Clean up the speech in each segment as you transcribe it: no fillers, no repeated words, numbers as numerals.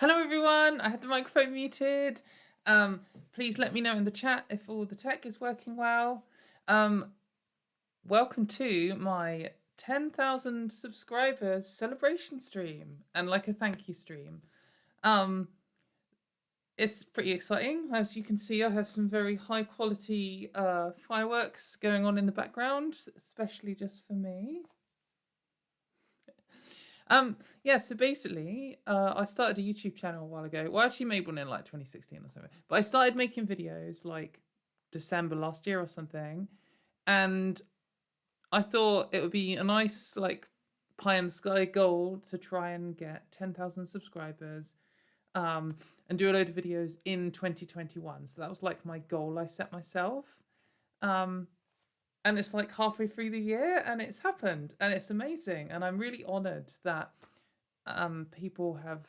Hello everyone, I had the microphone muted. Please let me know in the chat if all the tech is working well. Welcome to my 10,000 subscribers celebration stream and like a thank you stream. It's pretty exciting. As you can see, I have some very high quality fireworks going on in the background, especially just for me. Yeah, so basically, I started a YouTube channel a while ago. Well, I actually made one in like 2016 or something. But I started making videos like December last year or something. And I thought it would be a nice like pie in the sky goal to try and get 10,000 subscribers and do a load of videos in 2021. So that was like my goal I set myself. And it's like halfway through the year and it's happened and it's amazing. And I'm really honored that people have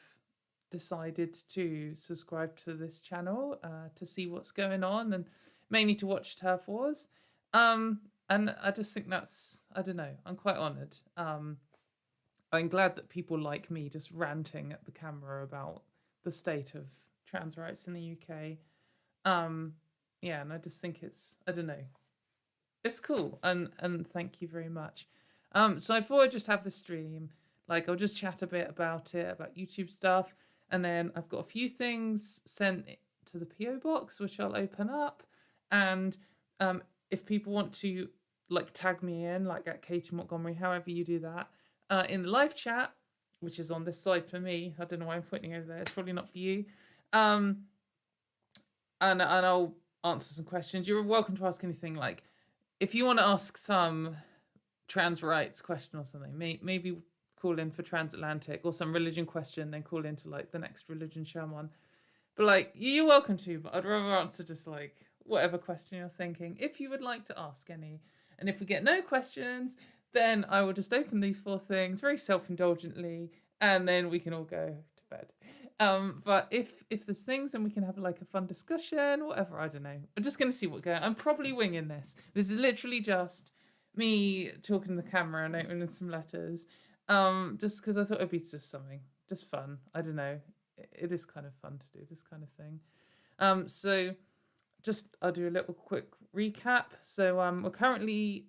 decided to subscribe to this channel to see what's going on and mainly to watch Turf Wars. And I just think that's, I don't know, I'm quite honoured. I'm glad that people like me just ranting at the camera about the state of trans rights in the UK. Yeah, and I just think it's, I don't know, it's cool. And thank you very much. So I thought I'd just have the stream. Like I'll just chat a bit about it, about YouTube stuff. And then I've got a few things sent to the PO box, which I'll open up. And if people want to like tag me in, like at Katie Montgomery, however you do that, in the live chat, which is on this side for me. I don't know why I'm pointing over there. It's probably not for you. And I'll answer some questions. You're welcome to ask anything. Like if you want to ask some trans rights question or something, maybe call in for transatlantic or some religion question, then call into like the next religion shaman. But like you're welcome to, but I'd rather answer just like whatever question you're thinking if you would like to ask any. And if we get no questions, then I will just open these 4 things very self-indulgently and then we can all go to bed. But if there's things, then we can have like a fun discussion, whatever, I don't know. I'm just going to see what's going on. I'm probably winging this. This is literally just me talking to the camera and opening some letters. Just because I thought it'd be just something, just fun. I don't know. It is kind of fun to do this kind of thing. So just I'll do a little quick recap. So we're currently,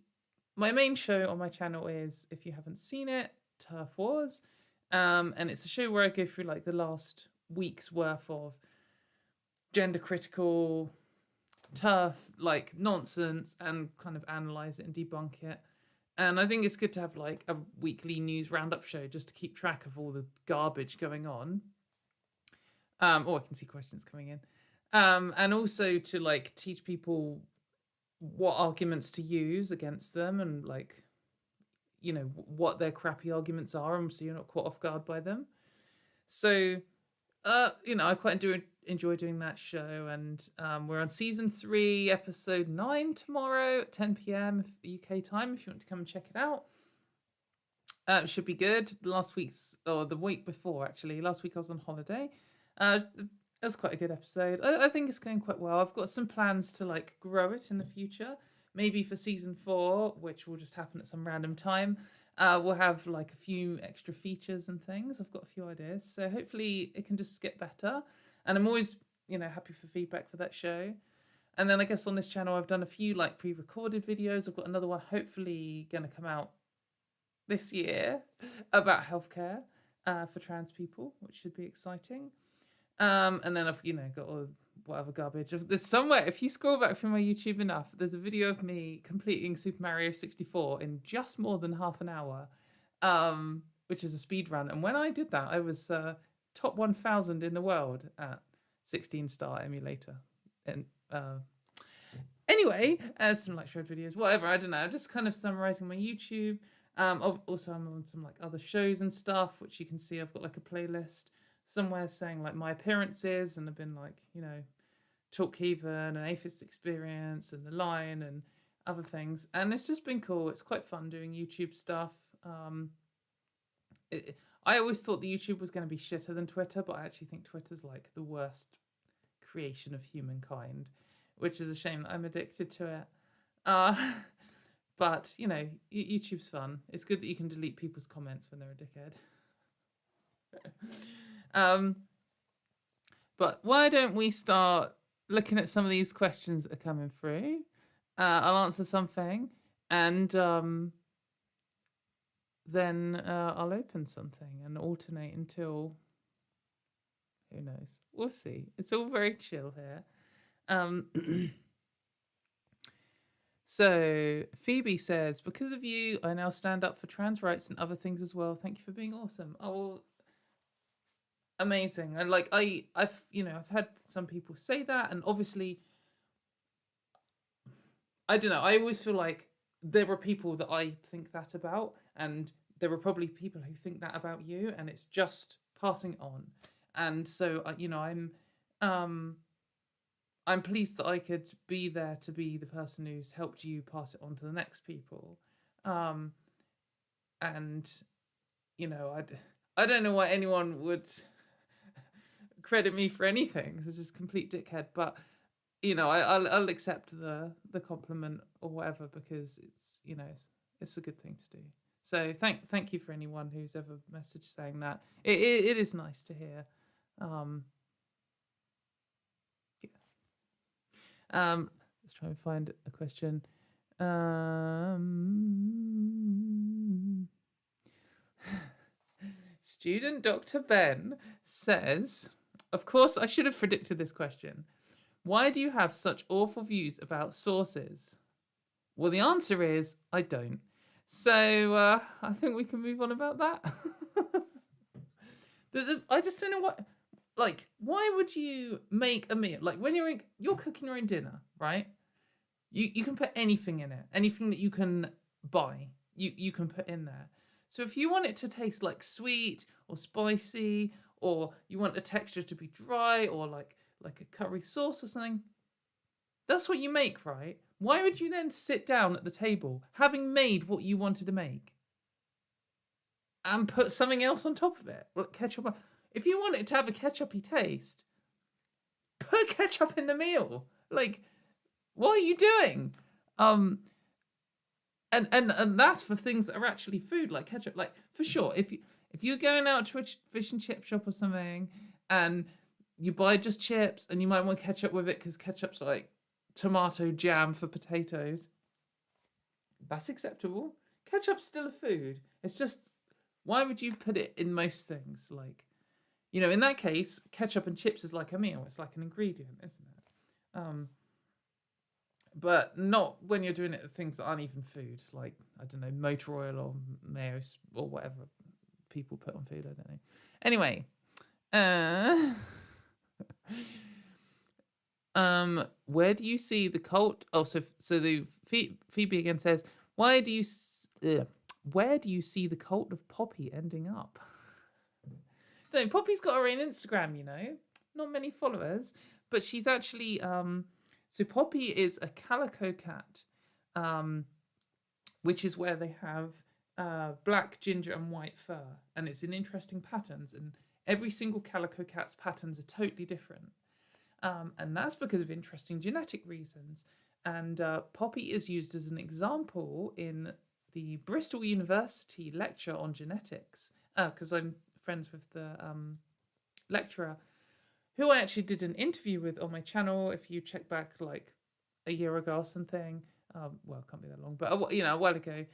my main show on my channel is, if you haven't seen it, Turf Wars. And it's a show where I go through like the last week's worth of gender critical turf like nonsense and kind of analyze it and debunk it. And I think it's good to have like a weekly news roundup show just to keep track of all the garbage going on. Oh, I can see questions coming in. And also to like teach people what arguments to use against them and like, you know, what their crappy arguments are, and so you're not caught off guard by them. So, you know, I quite enjoy doing that show, and we're on season 3, episode 9 tomorrow at 10 p.m. UK time. If you want to come and check it out, it should be good. Last week's, or the week before actually, last week I was on holiday. It was quite a good episode. I think it's going quite well. I've got some plans to like grow it in the future. Maybe for season 4, which will just happen at some random time. We'll have like a few extra features and things. I've got a few ideas. So hopefully it can just get better. And I'm always, you know, happy for feedback for that show. And then I guess on this channel, I've done a few like pre-recorded videos. I've got another one hopefully going to come out this year about healthcare for trans people, which should be exciting. And then I've, you know, got all whatever garbage. There's somewhere, if you scroll back through my YouTube enough, there's a video of me completing Super Mario 64 in just more than half an hour, which is a speed run. And when I did that, I was top 1,000 in the world at 16-star emulator. And anyway, some like short videos, whatever, I don't know. I'm just kind of summarizing my YouTube. Also, I'm on some like other shows and stuff, which you can see I've got like a playlist somewhere saying like my appearances, and I've been like, you know, Talk Heathen and Atheist Experience and The Line and other things. And it's just been cool. It's quite fun doing YouTube stuff. I always thought the YouTube was going to be shitter than Twitter, but I actually think Twitter's like the worst creation of humankind, which is a shame that I'm addicted to it. But, you know, YouTube's fun. It's good that you can delete people's comments when they're a dickhead. But why don't we start looking at some of these questions that are coming through? I'll answer something, and then I'll open something and alternate until, who knows? We'll see. It's all very chill here. So Phoebe says, because of you, I now stand up for trans rights and other things as well. Thank you for being awesome. Oh, amazing. And like I've had some people say that, and obviously, I don't know, I always feel like there are people that I think that about, and there are probably people who think that about you, and it's just passing on. And so I'm pleased that I could be there to be the person who's helped you pass it on to the next people. And I don't know why anyone would credit me for anything, because I'm just a complete dickhead. But I'll accept the compliment or whatever, because it's a good thing to do. So thank you for anyone who's ever messaged saying that. It is nice to hear. Let's try and find a question. Student Dr. Ben says, of course, I should have predicted this question. Why do you have such awful views about sources? Well, the answer is I don't. So I think we can move on about that. I just don't know what. Like, why would you make a meal? Like, when you're cooking your own dinner, right? You can put anything in it. Anything that you can buy, you can put in there. So if you want it to taste like sweet or spicy, or you want the texture to be dry, or like a curry sauce or something, that's what you make, right? Why would you then sit down at the table, having made what you wanted to make, and put something else on top of it? Like ketchup. If you want it to have a ketchupy taste, put ketchup in the meal. Like, what are you doing? And that's for things that are actually food, like ketchup. Like, for sure, if you're going out to a fish and chip shop or something, and you buy just chips, and you might want ketchup with it because ketchup's like tomato jam for potatoes, that's acceptable. Ketchup's still a food. It's just, why would you put it in most things? Like, in that case, ketchup and chips is like a meal. It's like an ingredient, isn't it? But not when you're doing it with things that aren't even food. Like, I don't know, motor oil or mayo or whatever people put on food. I don't know. Anyway, where do you see the cult? Oh, so the Phoebe again says, where do you see the cult of Poppy ending up? No, Poppy's got her own Instagram, not many followers, but she's actually so Poppy is a calico cat, which is where they have black, ginger, and white fur, and it's in interesting patterns, and every single calico cat's patterns are totally different, and that's because of interesting genetic reasons. And Poppy is used as an example in the Bristol University lecture on genetics, because I'm friends with the lecturer, who I actually did an interview with on my channel. If you check back like a year ago or something, well, it can't be that long, but a while ago,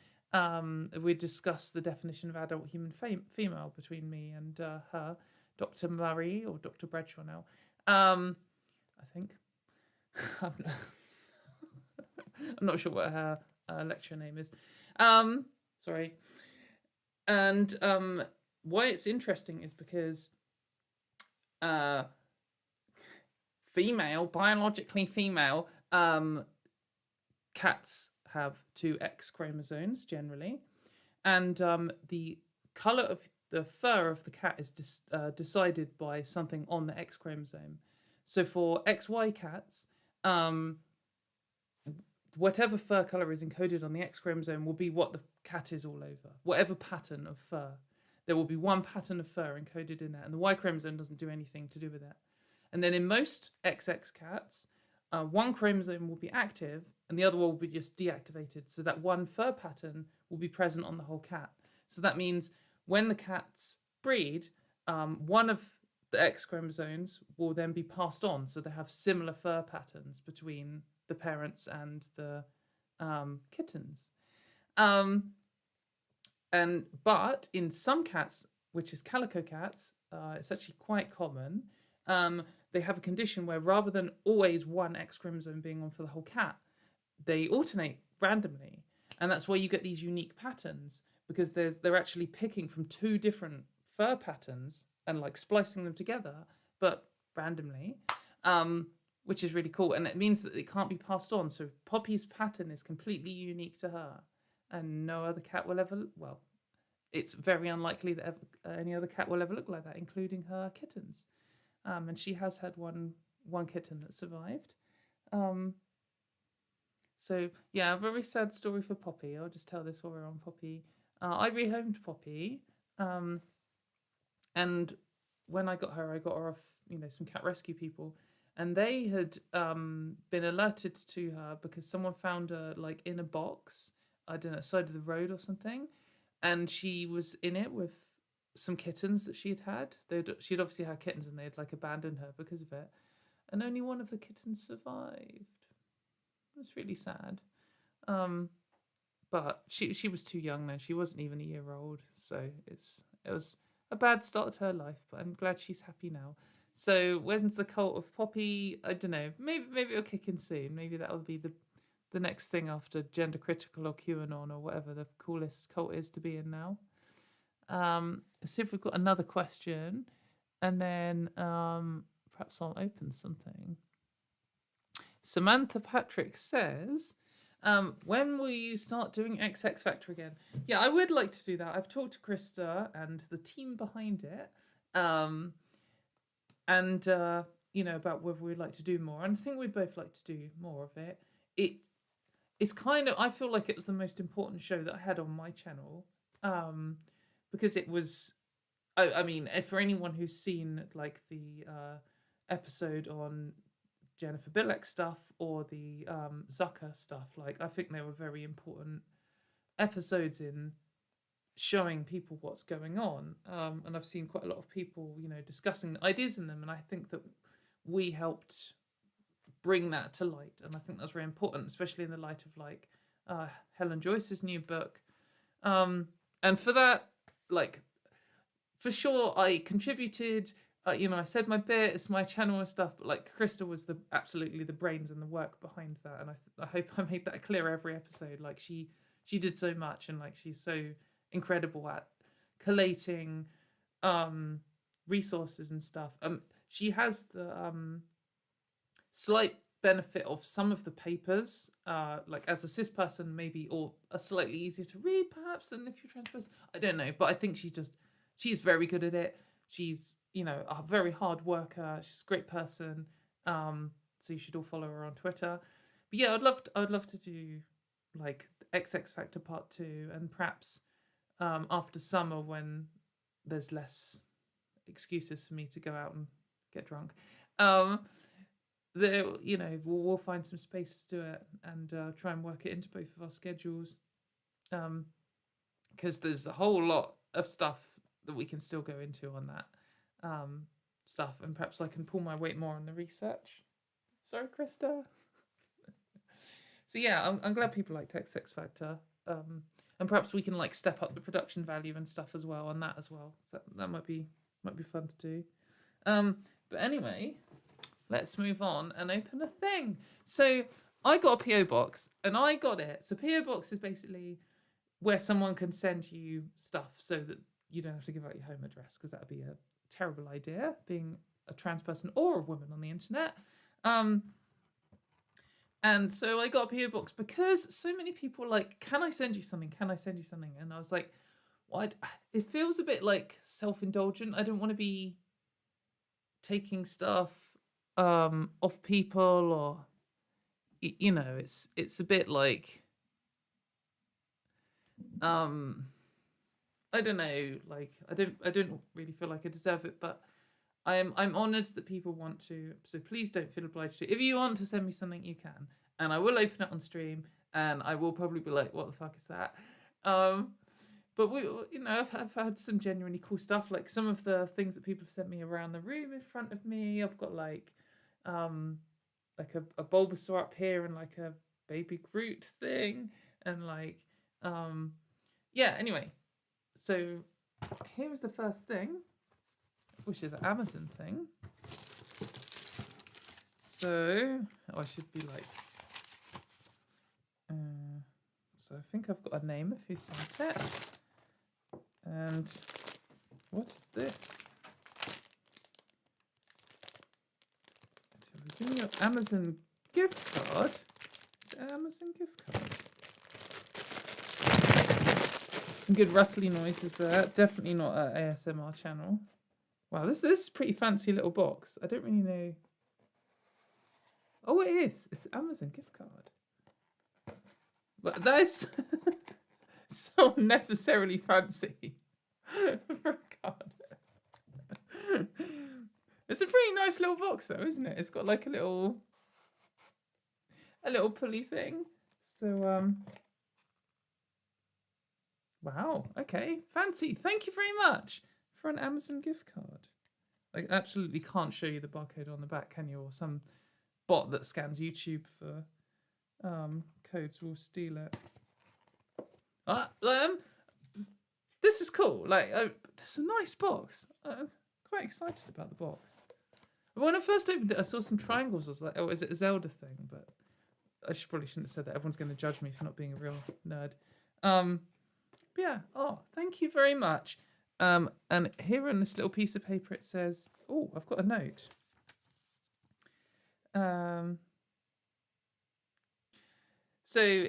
we discussed the definition of adult human female between me and her, Dr. Murray, or Dr. Bradshaw now, I think. I'm not sure what her lecture name is. Sorry. And why it's interesting is because biologically female cats have 2 X chromosomes generally, and the color of the fur of the cat is decided by something on the X chromosome. So for XY cats, whatever fur color is encoded on the X chromosome will be what the cat is all over. Whatever pattern of fur, there will be one pattern of fur encoded in that, and the Y chromosome doesn't do anything to do with that. And then in most XX cats, one chromosome will be active and the other one will be just deactivated, so that one fur pattern will be present on the whole cat. So that means when the cats breed, one of the X chromosomes will then be passed on, so they have similar fur patterns between the parents and the kittens. But in some cats, which is calico cats, it's actually quite common. They have a condition where rather than always one X chromosome being on for the whole cat, they alternate randomly, and that's why you get these unique patterns, because they're actually picking from two different fur patterns and like splicing them together, but randomly, which is really cool, and it means that it can't be passed on. So Poppy's pattern is completely unique to her, and no other cat will ever. Well, it's very unlikely that any other cat will ever look like that, including her kittens. And she has had one kitten that survived. So yeah, a very sad story for Poppy. I'll just tell this while we're on Poppy. I rehomed Poppy, and when I got her off, some cat rescue people, and they had been alerted to her because someone found her like in a box, I don't know, side of the road or something, and she was in it with some kittens that she'd had. She'd obviously had kittens, and they'd like abandoned her because of it, and only one of the kittens survived. It was really sad. But she was too young then. She wasn't even a year old, so it was a bad start to her life. But I'm glad she's happy now. So when's the cult of Poppy? I don't know. Maybe it'll kick in soon. Maybe that'll be the next thing after gender critical or QAnon or whatever the coolest cult is to be in now. Let's see if we've got another question, and then perhaps I'll open something. Samantha Patrick says, when will you start doing XX Factor again? Yeah, I would like to do that. I've talked to Krista and the team behind it, and about whether we'd like to do more. And I think we'd both like to do more of it. It's kind of, I feel like it was the most important show that I had on my channel, because it was, I mean, for anyone who's seen like the episode on Jennifer Bilek stuff or the Zucker stuff, like I think they were very important episodes in showing people what's going on, and I've seen quite a lot of people discussing the ideas in them, and I think that we helped bring that to light, and I think that's very important, especially in the light of like Helen Joyce's new book, and for that, like, for sure I contributed. I said my bit, it's my channel and stuff, but like Krista was absolutely the brains and the work behind that, and I hope I made that clear every episode. Like she did so much, and like she's so incredible at collating resources and stuff. She has the slight benefit of some of the papers, like as a cis person maybe, or are slightly easier to read perhaps than if you're trans person. I don't know, but I think she's very good at it. She's a very hard worker. She's a great person. So you should all follow her on Twitter. But yeah, I'd love to do like XX Factor Part 2, and perhaps after summer when there's less excuses for me to go out and get drunk. We'll find some space to do it, and try and work it into both of our schedules. Because there's a whole lot of stuff that we can still go into on that stuff, and perhaps I can pull my weight more on the research. Sorry, Krista. So yeah, I'm glad people like XX Factor, and perhaps we can like step up the production value and stuff as well on that as well. So that might be fun to do. But anyway, let's move on and open a thing. So I got a PO box, and I got it. So PO box is basically where someone can send you stuff so that you don't have to give out your home address, because that would be a terrible idea, being a trans person or a woman on the internet. And so I got a PO box because so many people were like, can I send you something? Can I send you something? And I was like, what? It feels a bit like self-indulgent. I don't want to be taking stuff off people, or it's a bit like I don't know, like I don't really feel like I deserve it, but I'm honoured that people want to, so please don't feel obliged to. If you want to send me something, you can, and I will open it on stream, and I will probably be like, what the fuck is that? but I've had some genuinely cool stuff. Like some of the things that people have sent me around the room in front of me. I've got like a Bulbasaur up here and like a baby Groot thing, and like yeah. Anyway, so here is the first thing, which is an Amazon thing. So I should be like. So I think I've got a name of who sent it. And what is this? So we're doing your Amazon gift card. Is it an Amazon gift card? Some good rustly noises there. Definitely not an ASMR channel. Wow, this is a pretty fancy little box. I don't really know. Oh, it is. It's an Amazon gift card. But that is so unnecessarily fancy for a card. It's a pretty nice little box though, isn't it? It's got like a little pulley thing. So wow, okay, fancy. Thank you very much for an Amazon gift card. I absolutely can't show you the barcode on the back, can you? Or some bot that scans YouTube for codes will steal it. This is cool. Like, it's a nice box. I'm quite excited about the box. When I first opened it, I saw some triangles. I was like, oh, is it a Zelda thing? But I probably shouldn't have said that. Everyone's going to judge me for not being a real nerd. But yeah. Oh, thank you very much. And here on this little piece of paper, it says, oh, I've got a note. So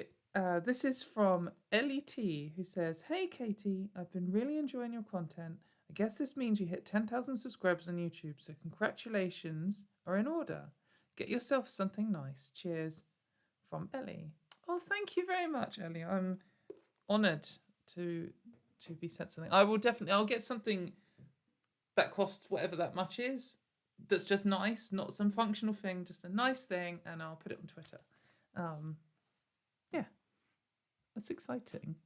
this is from Ellie T, who says, hey, Katie, I've been really enjoying your content. I guess this means you hit 10,000 subscribers on YouTube, so congratulations are in order. Get yourself something nice. Cheers. From Ellie. Oh, thank you very much, Ellie. I'm honoured to be sent something. I'll get something that costs whatever that much is, that's just nice, not some functional thing, just a nice thing, and I'll put it on Twitter. Yeah, that's exciting.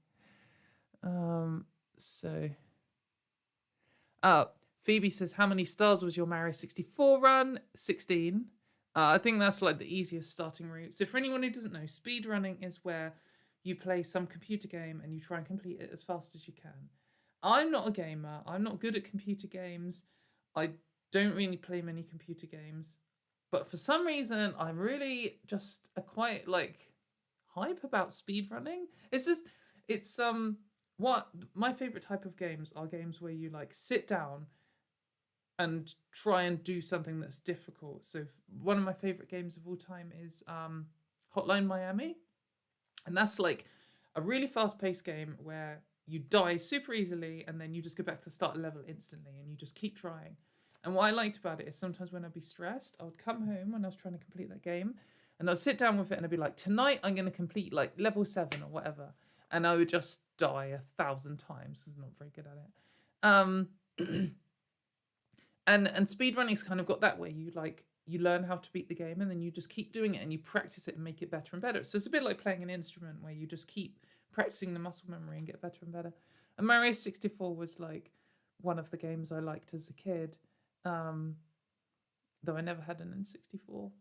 Phoebe says, how many stars was your Mario 64 run? 16. I think that's like the easiest starting route. So for anyone who doesn't know, speedrunning is where you play some computer game and you try and complete it as fast as you can. I'm not a gamer. I'm not good at computer games. I don't really play many computer games. But for some reason, I'm really just quite like hype about speedrunning. It's what my favorite type of games are games where you like sit down and try and do something that's difficult. So one of my favorite games of all time is Hotline Miami. And that's like a really fast-paced game where you die super easily and then you just go back to the start level instantly and you just keep trying. And what I liked about it is sometimes when I'd be stressed, I would come home when I was trying to complete that game and I'd sit down with it and I'd be like, tonight I'm going to complete like level 7 or whatever. And I would just die 1,000 times because I'm not very good at it. And speedrunning's kind of got that way. You learn how to beat the game and then you just keep doing it and you practice it and make it better and better. So it's a bit like playing an instrument where you just keep practicing the muscle memory and get better and better. And Mario 64 was like one of the games I liked as a kid, though I never had an N64.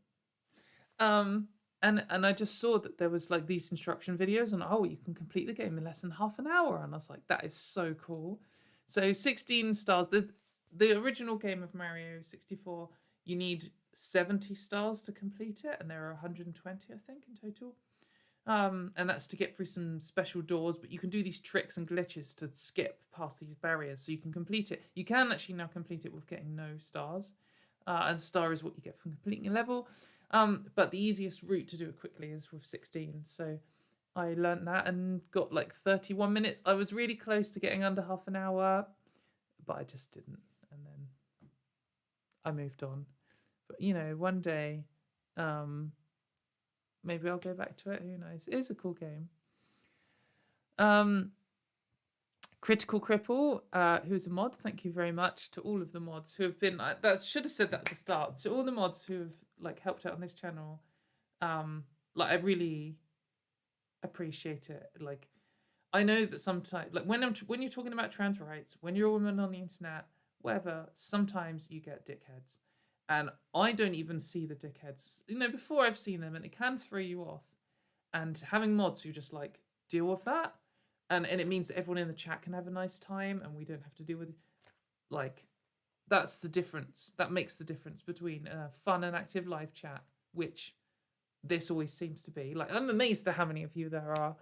And I just saw that there was like these instruction videos and you can complete the game in less than half an hour. And I was like, that is so cool. So 16 stars. There's the original game of Mario 64. You need 70 stars to complete it, and there are 120, I think, in total. And that's to get through some special doors, but you can do these tricks and glitches to skip past these barriers so you can complete it. You can actually now complete it with getting no stars. And a star is what you get from completing a level. But the easiest route to do it quickly is with 16. So I learned that and got like 31 minutes. I was really close to getting under half an hour, but I just didn't. And then I moved on. But, one day, maybe I'll go back to it. Who knows? It is a cool game. Critical Cripple, who's a mod, thank you very much to all of the mods who have been, that should have said that at the start, to all the mods who have like helped out on this channel. I really appreciate it. Like, I know that sometimes, like when you're talking about trans rights, when you're a woman on the internet, whatever, sometimes you get dickheads, and I don't even see the dickheads. Before I've seen them, and it can throw you off. And having mods who just like deal with that, and it means that everyone in the chat can have a nice time, and we don't have to deal with like that's the difference. That makes the difference between a fun and active live chat, which this always seems to be. Like I'm amazed at how many of you there are.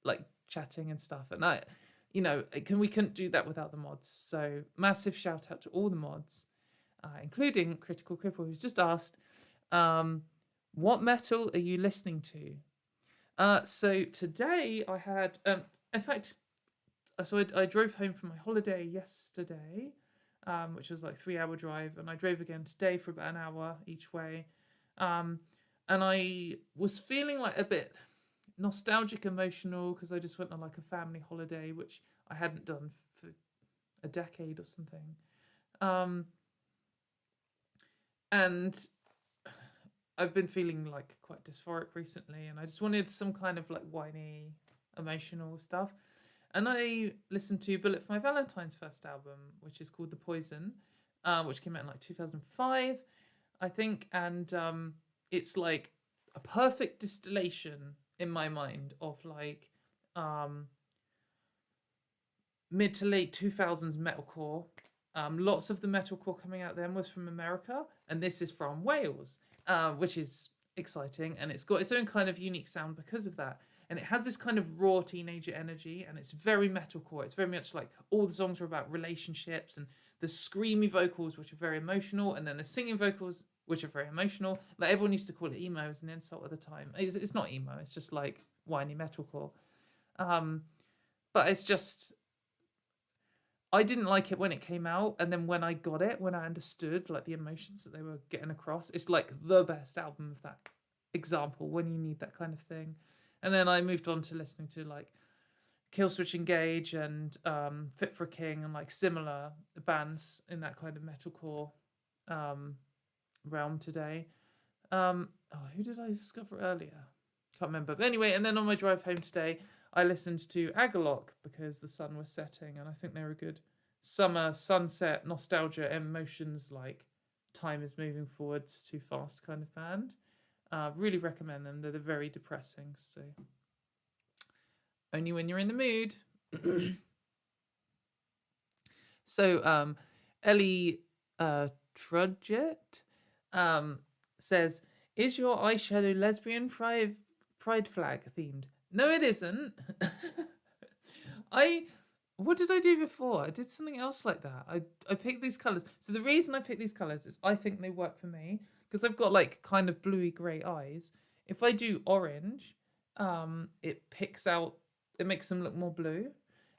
Like chatting and stuff, and we couldn't do that without the mods. So massive shout out to all the mods, including Critical Cripple, who's just asked, what metal are you listening to? So today I had, in fact, so I drove home from my holiday yesterday, which was like 3-hour drive, and I drove again today for about an hour each way, and I was feeling like a bit nostalgic, emotional, because I just went on like a family holiday, which I hadn't done for a decade or something. And I've been feeling like quite dysphoric recently, and I just wanted some kind of like whiny, emotional stuff. And I listened to Bullet for My Valentine's first album, which is called The Poison, which came out in like 2005, I think. And it's like a perfect distillation in my mind of like mid to late 2000s metalcore. Lots of the metalcore coming out then was from America, and this is from Wales, which is exciting, and it's got its own kind of unique sound because of that. And it has this kind of raw teenager energy, and it's very metalcore. It's very much like all the songs are about relationships, and the screamy vocals, which are very emotional, and then the singing vocals, which are very emotional. Like everyone used to call it emo as an insult at the time. It's not emo. It's just like whiny metalcore. But it's just, I didn't like it when it came out, and then when I got it, when I understood like the emotions that they were getting across, it's like the best album of that example when you need that kind of thing. And then I moved on to listening to like Killswitch Engage and Fit for a King and like similar bands in that kind of metalcore realm today. Who did I discover earlier? Can't remember. But anyway, and then on my drive home today, I listened to Agalloch because the sun was setting, and I think they're a good summer sunset nostalgia emotions, like time is moving forwards too fast kind of band. Really recommend them. They're very depressing, so only when you're in the mood. So Ellie Trudget says, is your eyeshadow lesbian pride flag themed? No, it isn't. What did I do before? I did something else like that. I picked these colours. So the reason I picked these colours is I think they work for me because I've got like kind of bluey grey eyes. If I do orange, it makes them look more blue.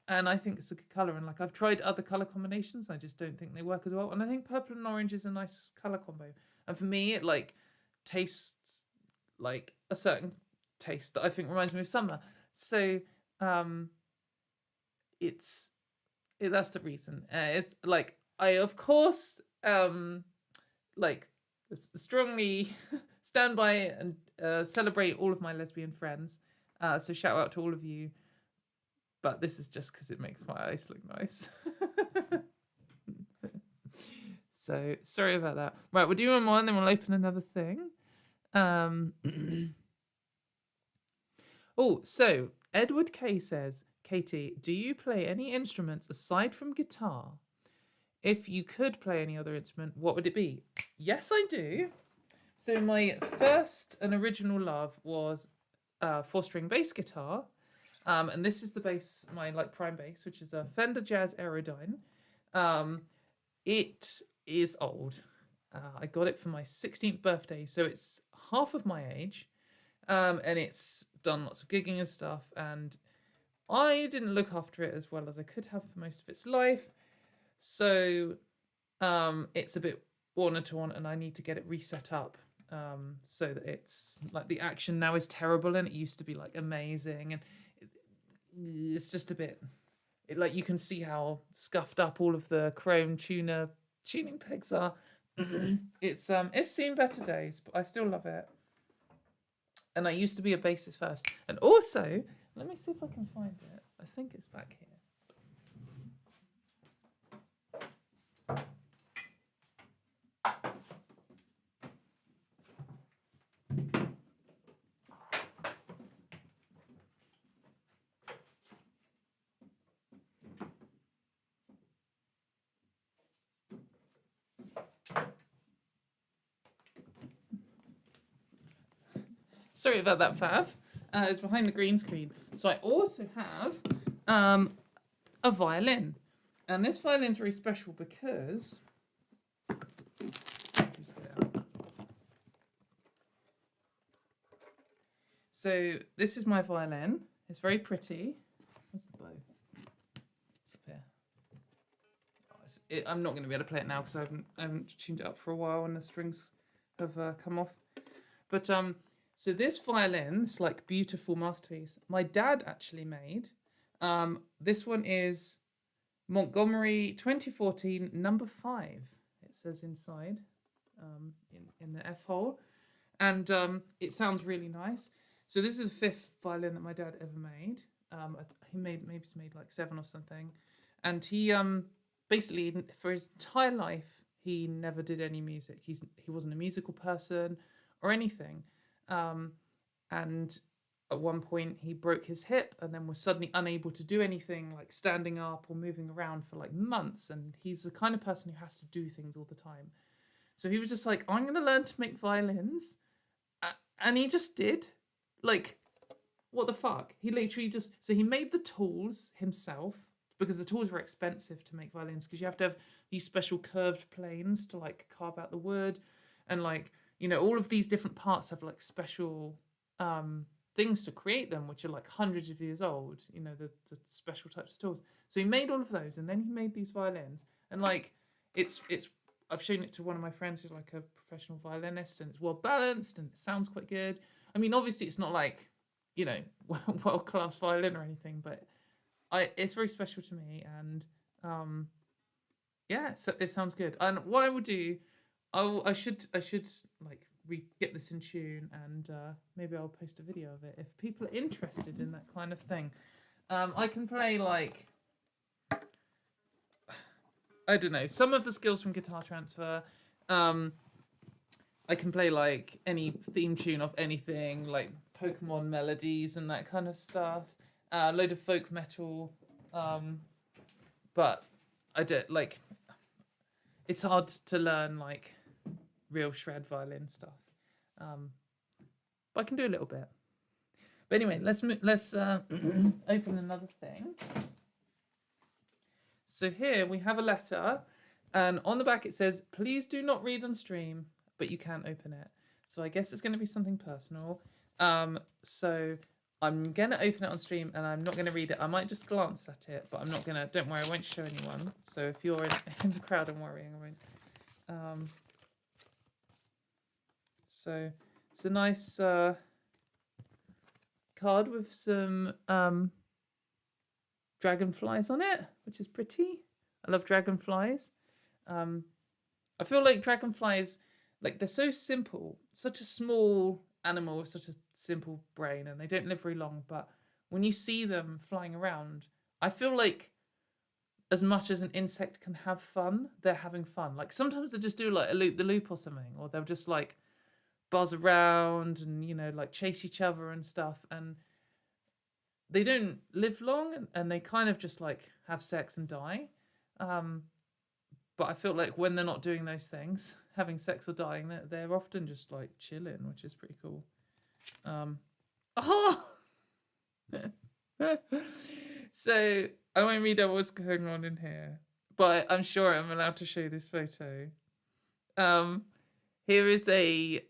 And I think it's a good colour. And like I've tried other colour combinations, I just don't think they work as well. And I think purple and orange is a nice colour combo. And for me, it like tastes like a certain taste that I think reminds me of summer. So that's the reason. It's like I of course like strongly stand by and celebrate all of my lesbian friends. So shout out to all of you. But this is just because it makes my eyes look nice. So sorry about that. Right, we'll do one more and then we'll open another thing. So Edward K says, Katie, do you play any instruments aside from guitar? If you could play any other instrument, what would it be? Yes, I do. So my first and original love was 4-string bass guitar. And this is the bass, my like prime bass, which is a Fender Jazz Aerodyne. It is old. I got it for my 16th birthday, so it's half of my age. And it's done lots of gigging and stuff, and I didn't look after it as well as I could have for most of its life. So it's a bit worn and torn, and I need to get it reset up so that it's like the action now is terrible, and it used to be like amazing, and it's just a bit like you can see how scuffed up all of the chrome tuning pegs are. It's seen better days, but I still love it. And I used to be a bassist first. And also, Let me see if I can find it. I think it's back here. Sorry about that, Fav. It's behind the green screen. So I also have a violin. And this violin's very special because... So this is my violin. It's very pretty. Where's the bow? It's up here. I'm not going to be able to play it now because I haven't tuned it up for a while and the strings have come off. But so this violin, this like beautiful masterpiece, my dad actually made. This one is Montgomery 2014 number 5. It says inside, in the F hole, and it sounds really nice. So this is the 5th violin that my dad ever made. He made like 7 or something, and he basically for his entire life he never did any music. He wasn't a musical person or anything. And at one point he broke his hip and then was suddenly unable to do anything like standing up or moving around for like months. And he's the kind of person who has to do things all the time. So he was just like, I'm going to learn to make violins. And he just did. Like, what the fuck? He literally just... So he made the tools himself because the tools were expensive to make violins because you have to have these special curved planes to like carve out the wood. And like, you know, all of these different parts have like special things to create them, which are like hundreds of years old, you know, the special types of tools. So he made all of those and then he made these violins. And like, it's I've shown it to one of my friends who's like a professional violinist, and it's well balanced and it sounds quite good. I mean, obviously it's not like, you know, world-class violin or anything, but it's very special to me. And yeah, so it sounds good. And what I will do, I should like get this in tune, and maybe I'll post a video of it if people are interested in that kind of thing. I can play like, I don't know, some of the skills from Guitar Transfer. I can play like any theme tune of anything, like Pokemon melodies and that kind of stuff. A load of folk metal, but I don't like. It's hard to learn like real shred violin stuff, but I can do a little bit. But anyway, let's open another thing. So here we have a letter, and on the back it says, "Please do not read on stream, but you can open it." So I guess it's going to be something personal. So I'm going to open it on stream, and I'm not going to read it. I might just glance at it, but I'm not going to. Don't worry, I won't show anyone. So if you're in the crowd and worrying, I won't. So it's a nice card with some dragonflies on it, which is pretty. I love dragonflies. I feel like dragonflies, like they're so simple, such a small animal with such a simple brain, and they don't live very long. But when you see them flying around, I feel like as much as an insect can have fun, they're having fun. Like sometimes they just do like a loop the loop or something, or they'll just like buzz around and, you know, like chase each other and stuff. And they don't live long, and they kind of just like have sex and die. But I feel like when they're not doing those things, having sex or dying, they're often just like chilling, which is pretty cool. So I won't read out what's going on in here, but I'm sure I'm allowed to show this photo. Here is a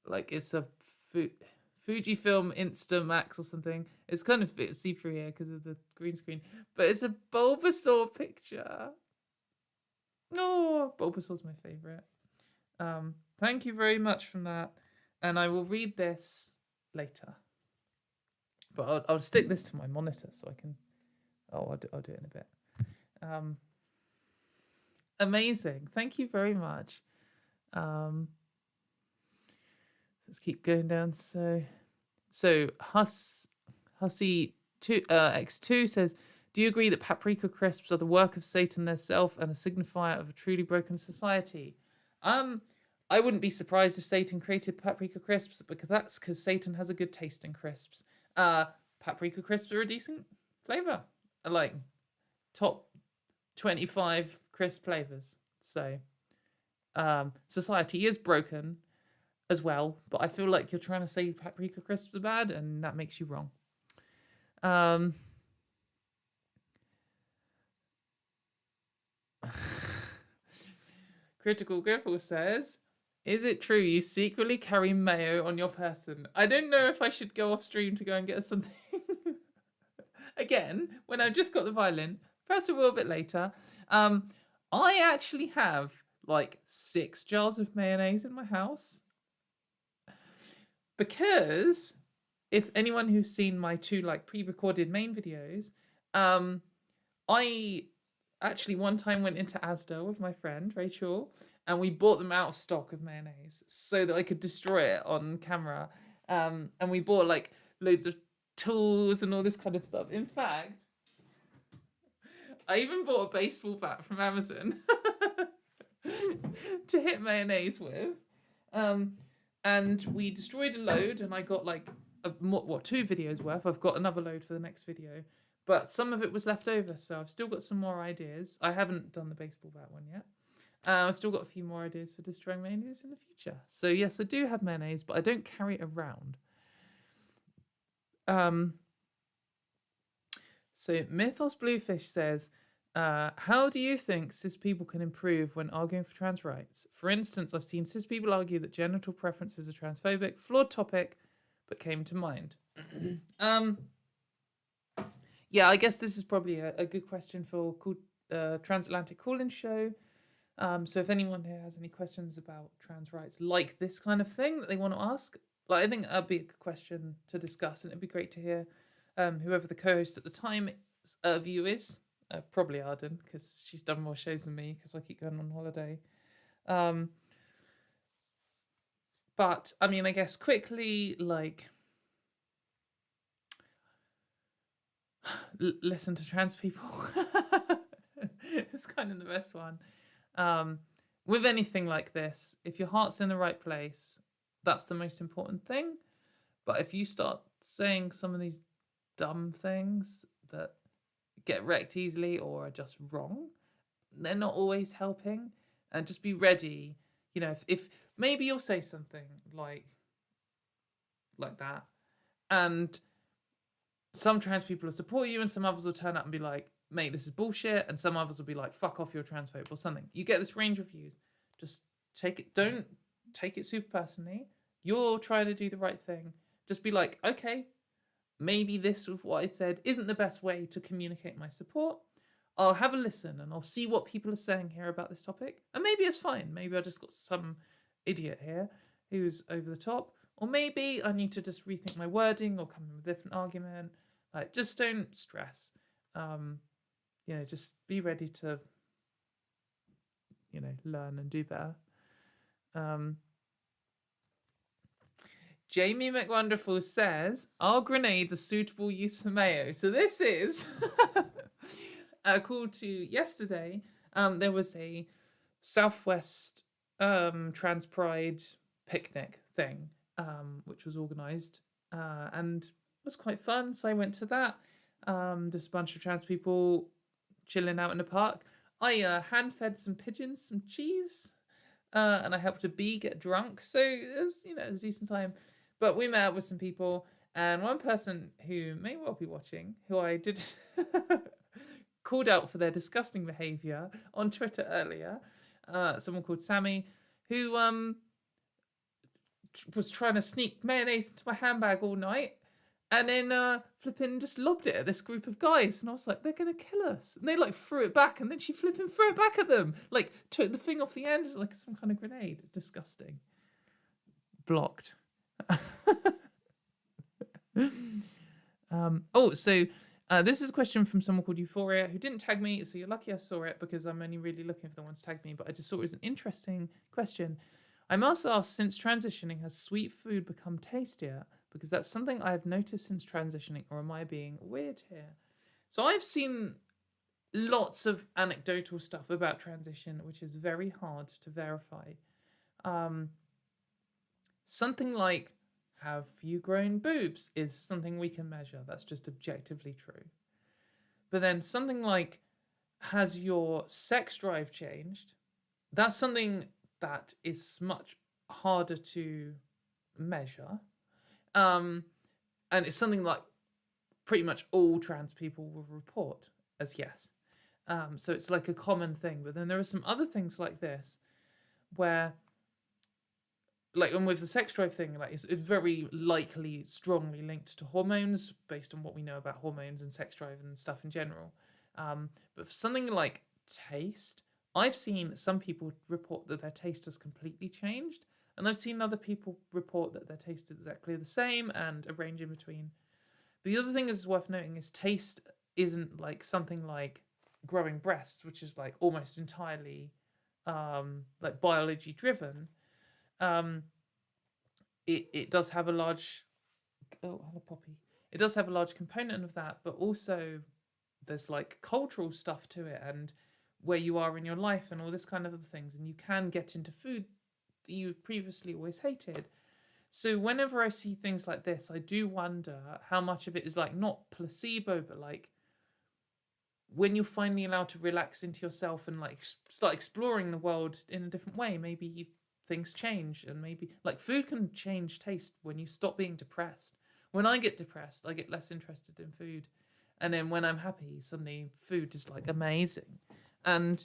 like it's a Fujifilm Instamax or something. It's kind of a bit see-through here because of the green screen, but it's a Bulbasaur picture. Oh, Bulbasaur's my favourite. Thank you very much from that, and I will read this later. But I'll stick this to my monitor so I can. Oh, I'll do it in a bit. Amazing. Thank you very much. Let's keep going down. So Hussey X2 says, do you agree that paprika crisps are the work of Satan theirself and a signifier of a truly broken society? I wouldn't be surprised if Satan created paprika crisps, because Satan has a good taste in crisps. Paprika crisps are a decent flavour. I like top 25 crisp flavours. So society is broken as well, but I feel like you're trying to say paprika crisps are bad, and that makes you wrong. Critical Griffle says, is it true you secretly carry mayo on your person? I don't know if I should go off stream to go and get something. Again, when I've just got the violin, perhaps a little bit later. I actually have like 6 jars of mayonnaise in my house. Because if anyone who's seen my 2 like pre-recorded main videos, I actually one time went into Asda with my friend Rachel, and we bought them out of stock of mayonnaise so that I could destroy it on camera. And we bought like loads of tools and all this kind of stuff. In fact, I even bought a baseball bat from Amazon to hit mayonnaise with. And we destroyed a load, and I got like 2 videos worth. I've got another load for the next video, but some of it was left over, so I've still got some more ideas. I haven't done the baseball bat one yet. I've still got a few more ideas for destroying mayonnaise in the future. So yes, I do have mayonnaise, but I don't carry it around. So Mythos Bluefish says, how do you think cis people can improve when arguing for trans rights? For instance, I've seen cis people argue that genital preferences are transphobic, flawed topic, but came to mind. Yeah, I guess this is probably a good question for Transatlantic Call-In Show. So if anyone here has any questions about trans rights, like this kind of thing that they want to ask, like I think that'd be a good question to discuss, and it'd be great to hear whoever the co-host at the time view is. Probably Arden, because she's done more shows than me because I keep going on holiday. But I mean, I guess quickly, like, listen to trans people. It's kind of the best one. With anything like this, if your heart's in the right place, that's the most important thing. But if you start saying some of these dumb things that get wrecked easily or are just wrong, they're not always helping. And just be ready. You know, if maybe you'll say something like that, and some trans people will support you, and some others will turn up and be like, mate, this is bullshit, and some others will be like, fuck off, you're a transphobe or something. You get this range of views. Just don't take it super personally. You're trying to do the right thing. Just be like, okay, maybe this with what I said isn't the best way to communicate my support. I'll have a listen and I'll see what people are saying here about this topic. And maybe it's fine. Maybe I just got some idiot here who's over the top. Or maybe I need to just rethink my wording or come in with a different argument. Like, just don't stress. Just be ready to, learn and do better. Jamie McWonderful says, are grenades a suitable use for mayo? So this is a call to yesterday. There was a Southwest Trans Pride picnic thing, which was organised and was quite fun. So I went to that. Just a bunch of trans people chilling out in the park. I hand-fed some pigeons some cheese, and I helped a bee get drunk. So it was, it was a decent time. But we met up with some people, and one person who may well be watching, who I did called out for their disgusting behaviour on Twitter earlier, someone called Sammy, who was trying to sneak mayonnaise into my handbag all night, and then flipping just lobbed it at this group of guys, and I was like, they're gonna kill us. And they like threw it back, and then she flipping threw it back at them, like took the thing off the end like some kind of grenade. Disgusting. Blocked. This is a question from someone called Euphoria who didn't tag me, so you're lucky I saw it because I'm only really looking for the ones tagged me, but I just thought it was an interesting question. I must ask, since transitioning, has sweet food become tastier? Because that's something I've noticed since transitioning, or am I being weird here? So I've seen lots of anecdotal stuff about transition, which is very hard to verify. Um, Something like, have you grown boobs, is something we can measure. That's just objectively true. But then something like, has your sex drive changed? That's something that is much harder to measure. And it's something like pretty much all trans people will report as yes. So it's like a common thing. But then there are some other things like this where, like, and with the sex drive thing, like, it's very likely strongly linked to hormones based on what we know about hormones and sex drive and stuff in general. But for something like taste, I've seen some people report that their taste has completely changed, and I've seen other people report that their taste is exactly the same and a range in between. But the other thing is worth noting is taste isn't like something like growing breasts, which is like almost entirely like biology driven. Um, it does have a large hello Poppy. It does have a large component of that, but also there's like cultural stuff to it and where you are in your life and all this kind of other things, and you can get into food that you previously always hated. So whenever I see things like this, I do wonder how much of it is like not placebo, but like when you're finally allowed to relax into yourself and like start exploring the world in a different way, maybe things change, and maybe like food can change taste when you stop being depressed. When I get depressed, I get less interested in food. And then when I'm happy, suddenly food is like amazing. And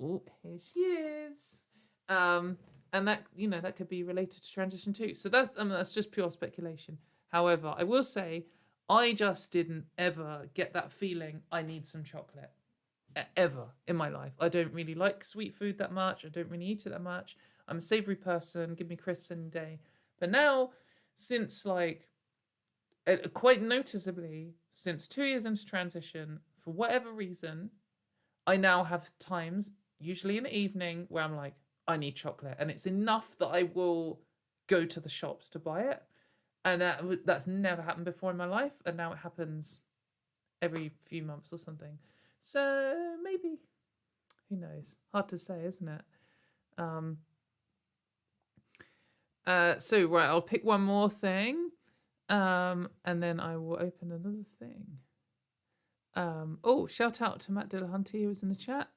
oh, here she is. And that, you know, that could be related to transition too. So that's just pure speculation. However, I will say I just didn't ever get that feeling I need some chocolate ever in my life. I don't really like sweet food that much. I don't really eat it that much. I'm a savory person. Give me crisps any day. But now, since like quite noticeably, since 2 years into transition, for whatever reason, I now have times, usually in the evening, where I'm like, I need chocolate, and it's enough that I will go to the shops to buy it. And that's never happened before in my life, and now it happens every few months or something. So maybe, who knows? Hard to say, isn't it? So right, I'll pick one more thing, and then I will open another thing. Oh, shout out to Matt Dillahunty, who was in the chat.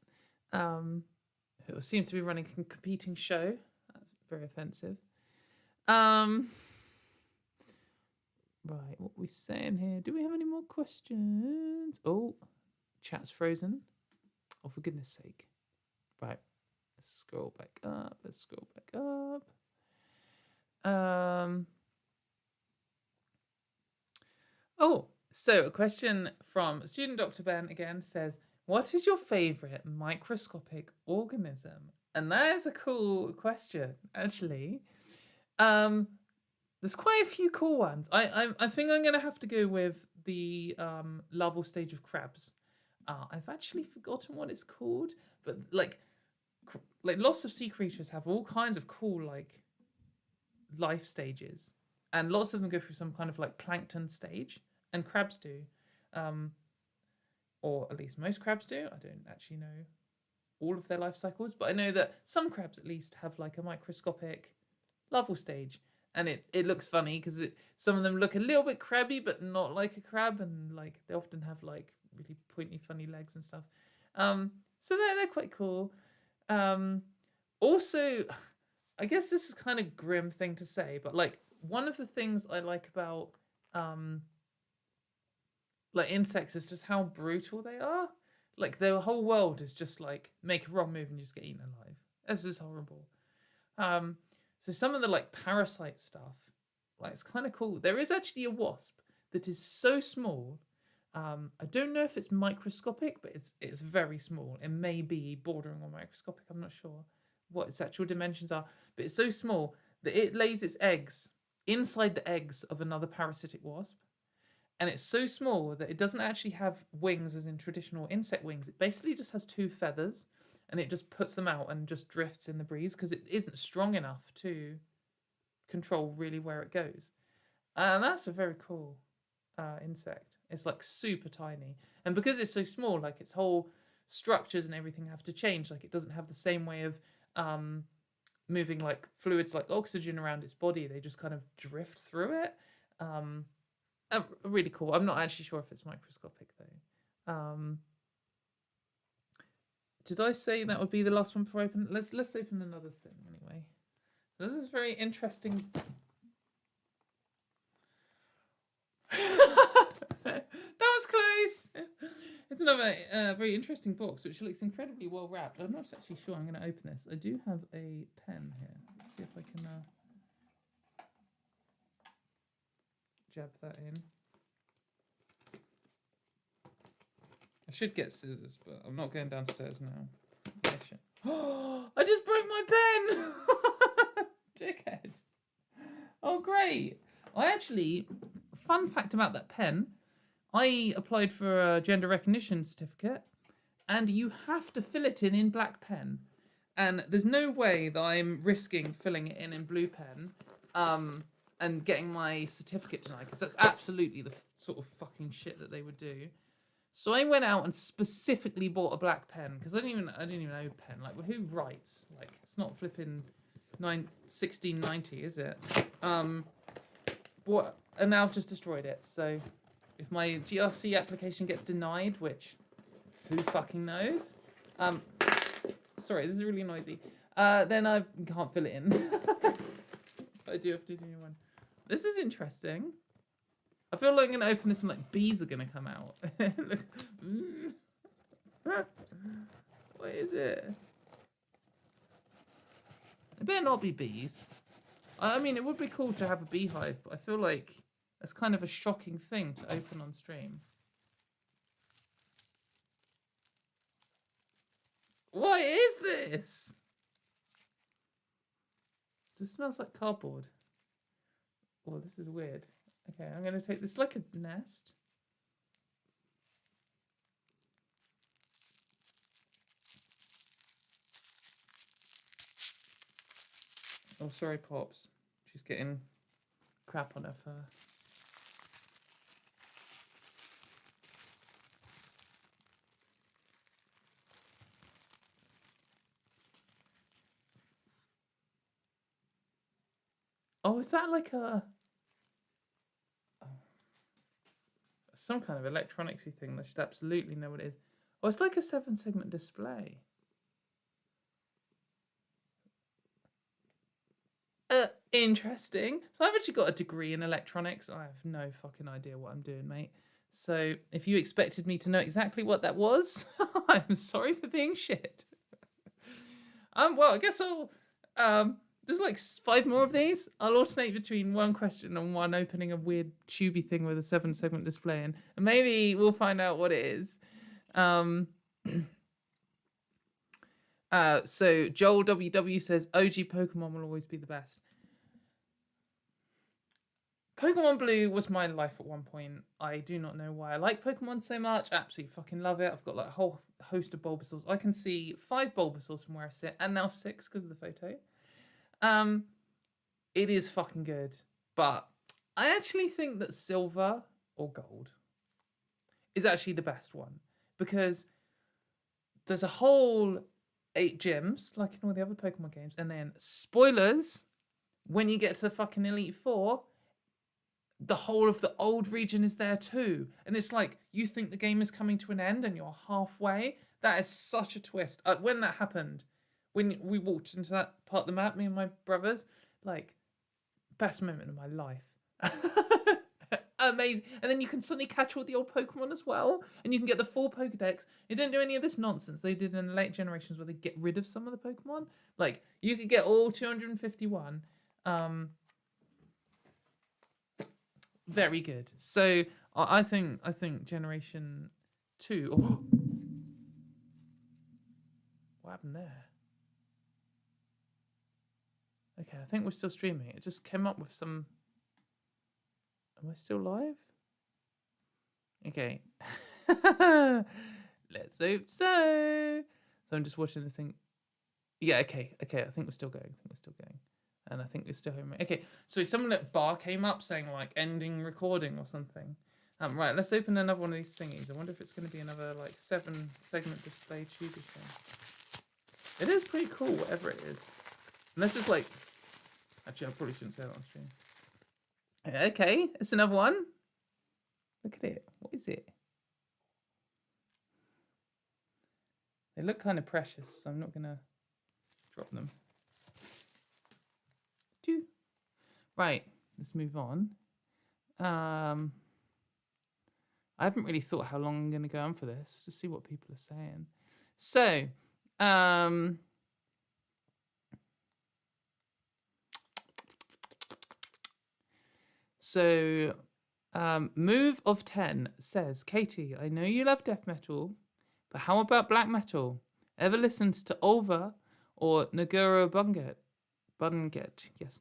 Who seems to be running a competing show. That's very offensive. Right, what are we saying here? Do we have any more questions? Oh, chat's frozen. Oh, for goodness sake. Right, let's scroll back up. Oh, so a question from student Dr. Ben again says, what is your favorite microscopic organism? And that is a cool question, actually. There's quite a few cool ones. I think I'm gonna have to go with the larval stage of crabs. I've actually forgotten what it's called, but like lots of sea creatures have all kinds of cool like life stages, and lots of them go through some kind of like plankton stage, and crabs do, or at least most crabs do. I don't actually know all of their life cycles, but I know that some crabs at least have like a microscopic larval stage, and it looks funny because some of them look a little bit crabby, but not like a crab, and like they often have like really pointy, funny legs and stuff. So they're quite cool. Also, I guess this is kind of grim thing to say, but like one of the things I like about like insects is just how brutal they are. Like their whole world is just like make a wrong move and you just get eaten alive. This is horrible. So some of the like parasite stuff, like it's kind of cool. There is actually a wasp that is so small. I don't know if it's microscopic, but it's very small. It may be bordering on microscopic. I'm not sure what its actual dimensions are, but it's so small that it lays its eggs inside the eggs of another parasitic wasp. And it's so small that it doesn't actually have wings as in traditional insect wings. It basically just has two feathers. and it just puts them out and just drifts in the breeze because it isn't strong enough to control really where it goes. And that's a very cool insect. It's like super tiny, and because it's so small, like its whole structures and everything have to change. Like it doesn't have the same way of moving like fluids like oxygen around its body. They just kind of drift through it. Really cool. I'm not actually sure if it's microscopic though. Did I say that would be the last one before I open? Let's open another thing anyway. So this is very interesting. That was close. It's another very interesting box, which looks incredibly well wrapped. I'm not actually sure I'm going to open this. I do have a pen here. Let's see if I can jab that in. I should get scissors, but I'm not going downstairs now. Oh, I just broke my pen! Dickhead. Oh, great. Fun fact about that pen, I applied for a gender recognition certificate, and you have to fill it in black pen. And there's no way that I'm risking filling it in blue pen and getting my certificate tonight, because that's absolutely the sort of fucking shit that they would do. So I went out and specifically bought a black pen, because I didn't even know pen. Like, well, who writes? Like, it's not flipping 1690, is it? And now I've just destroyed it. So if my GRC application gets denied, which who fucking knows? Sorry, this is really noisy. Then I can't fill it in. I do have to do one. This is interesting. I feel like I'm gonna open this and like bees are gonna come out. What is it? It better not be bees. I mean, it would be cool to have a beehive, but I feel like that's kind of a shocking thing to open on stream. What is this? It smells like cardboard. Oh, this is weird. Okay, I'm going to take this like a nest. Oh, sorry, Pops. She's getting crap on her fur. Oh, is that like some kind of electronicsy thing? I should absolutely know what it is. Oh, it's like a 7-segment display. Interesting. So I've actually got a degree in electronics. I have no fucking idea what I'm doing, mate. So if you expected me to know exactly what that was, I'm sorry for being shit. Well, I guess I'll there's like 5 more of these. I'll alternate between one question and one opening a weird tubey thing with a 7-segment display in, and maybe we'll find out what it is. So Joel WW says OG Pokemon will always be the best. Pokemon Blue was my life at one point. I do not know why I like Pokemon so much. Absolutely fucking love it. I've got like a whole host of Bulbasaurs. I can see 5 Bulbasaurs from where I sit, and now 6 because of the photo. It is fucking good, but I actually think that Silver or Gold is actually the best one, because there's a whole 8 gyms like in all the other Pokemon games, and then spoilers, when you get to the fucking Elite Four, the whole of the old region is there too, and it's like you think the game is coming to an end and you're halfway. That is such a twist. When that happened, when we walked into that part of the map, me and my brothers, like, best moment of my life. Amazing. And then you can suddenly catch all the old Pokemon as well, and you can get the full Pokedex. They don't do any of this nonsense they did in the late generations where they get rid of some of the Pokemon. Like, you could get all 251. Very good. So I think Generation 2. Oh. What happened there? Okay, I think we're still streaming. It just came up with some. Am I still live? Okay. Let's hope so. So So I'm just watching the thing. Yeah, okay. I think we're still going. And I think we're still home. Okay, so someone at bar came up saying like ending recording or something. Right, let's open another one of these thingies. I wonder if it's going to be another like 7-segment display tubey thing. It is pretty cool, whatever it is. Unless it's like, actually I probably shouldn't say that on stream. Okay, it's another one. Look at it. What is it? They look kind of precious, so I'm not going to drop them. Right, let's move on. I haven't really thought how long I'm going to go on for this. Just see what people are saying. So, Move of 10 says, Katie, I know you love death metal, but how about black metal? Ever listened to Ulva or Naguro Bunget? Yes.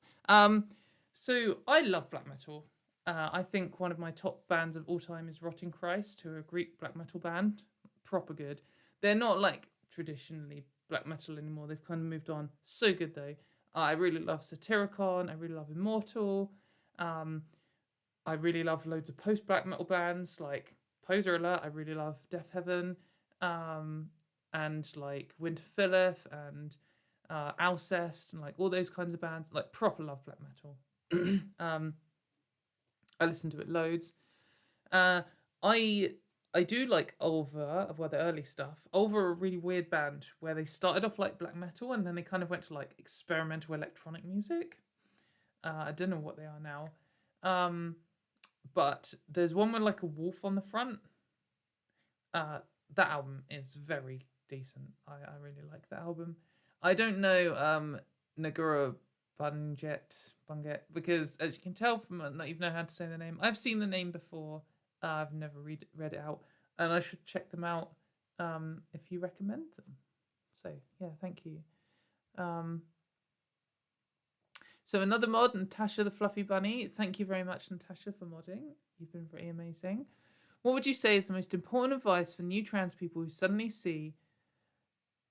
So I love black metal. I think one of my top bands of all time is Rotting Christ, who are a Greek black metal band. Proper good. They're not like traditionally black metal anymore. They've kind of moved on. So good though. I really love Satyricon. I really love Immortal. I really love loads of post black metal bands like Poser Alert. I really love Death Heaven, and like Winter Philith and Alcest and like all those kinds of bands. Like proper love black metal. I listen to it loads. I do like Ulva, well, the early stuff. Ulva are a really weird band where they started off like black metal and then they kind of went to like experimental electronic music. I don't know what they are now. But there's one with like a wolf on the front. That album is very decent. I really like that album. I don't know Nagura Bunget, because as you can tell from not even know how to say the name. I've seen the name before. I've never read it out, and I should check them out if you recommend them. So yeah, thank you. So another mod, Natasha the Fluffy Bunny. Thank you very much, Natasha, for modding. You've been pretty amazing. What would you say is the most important advice for new trans people who suddenly see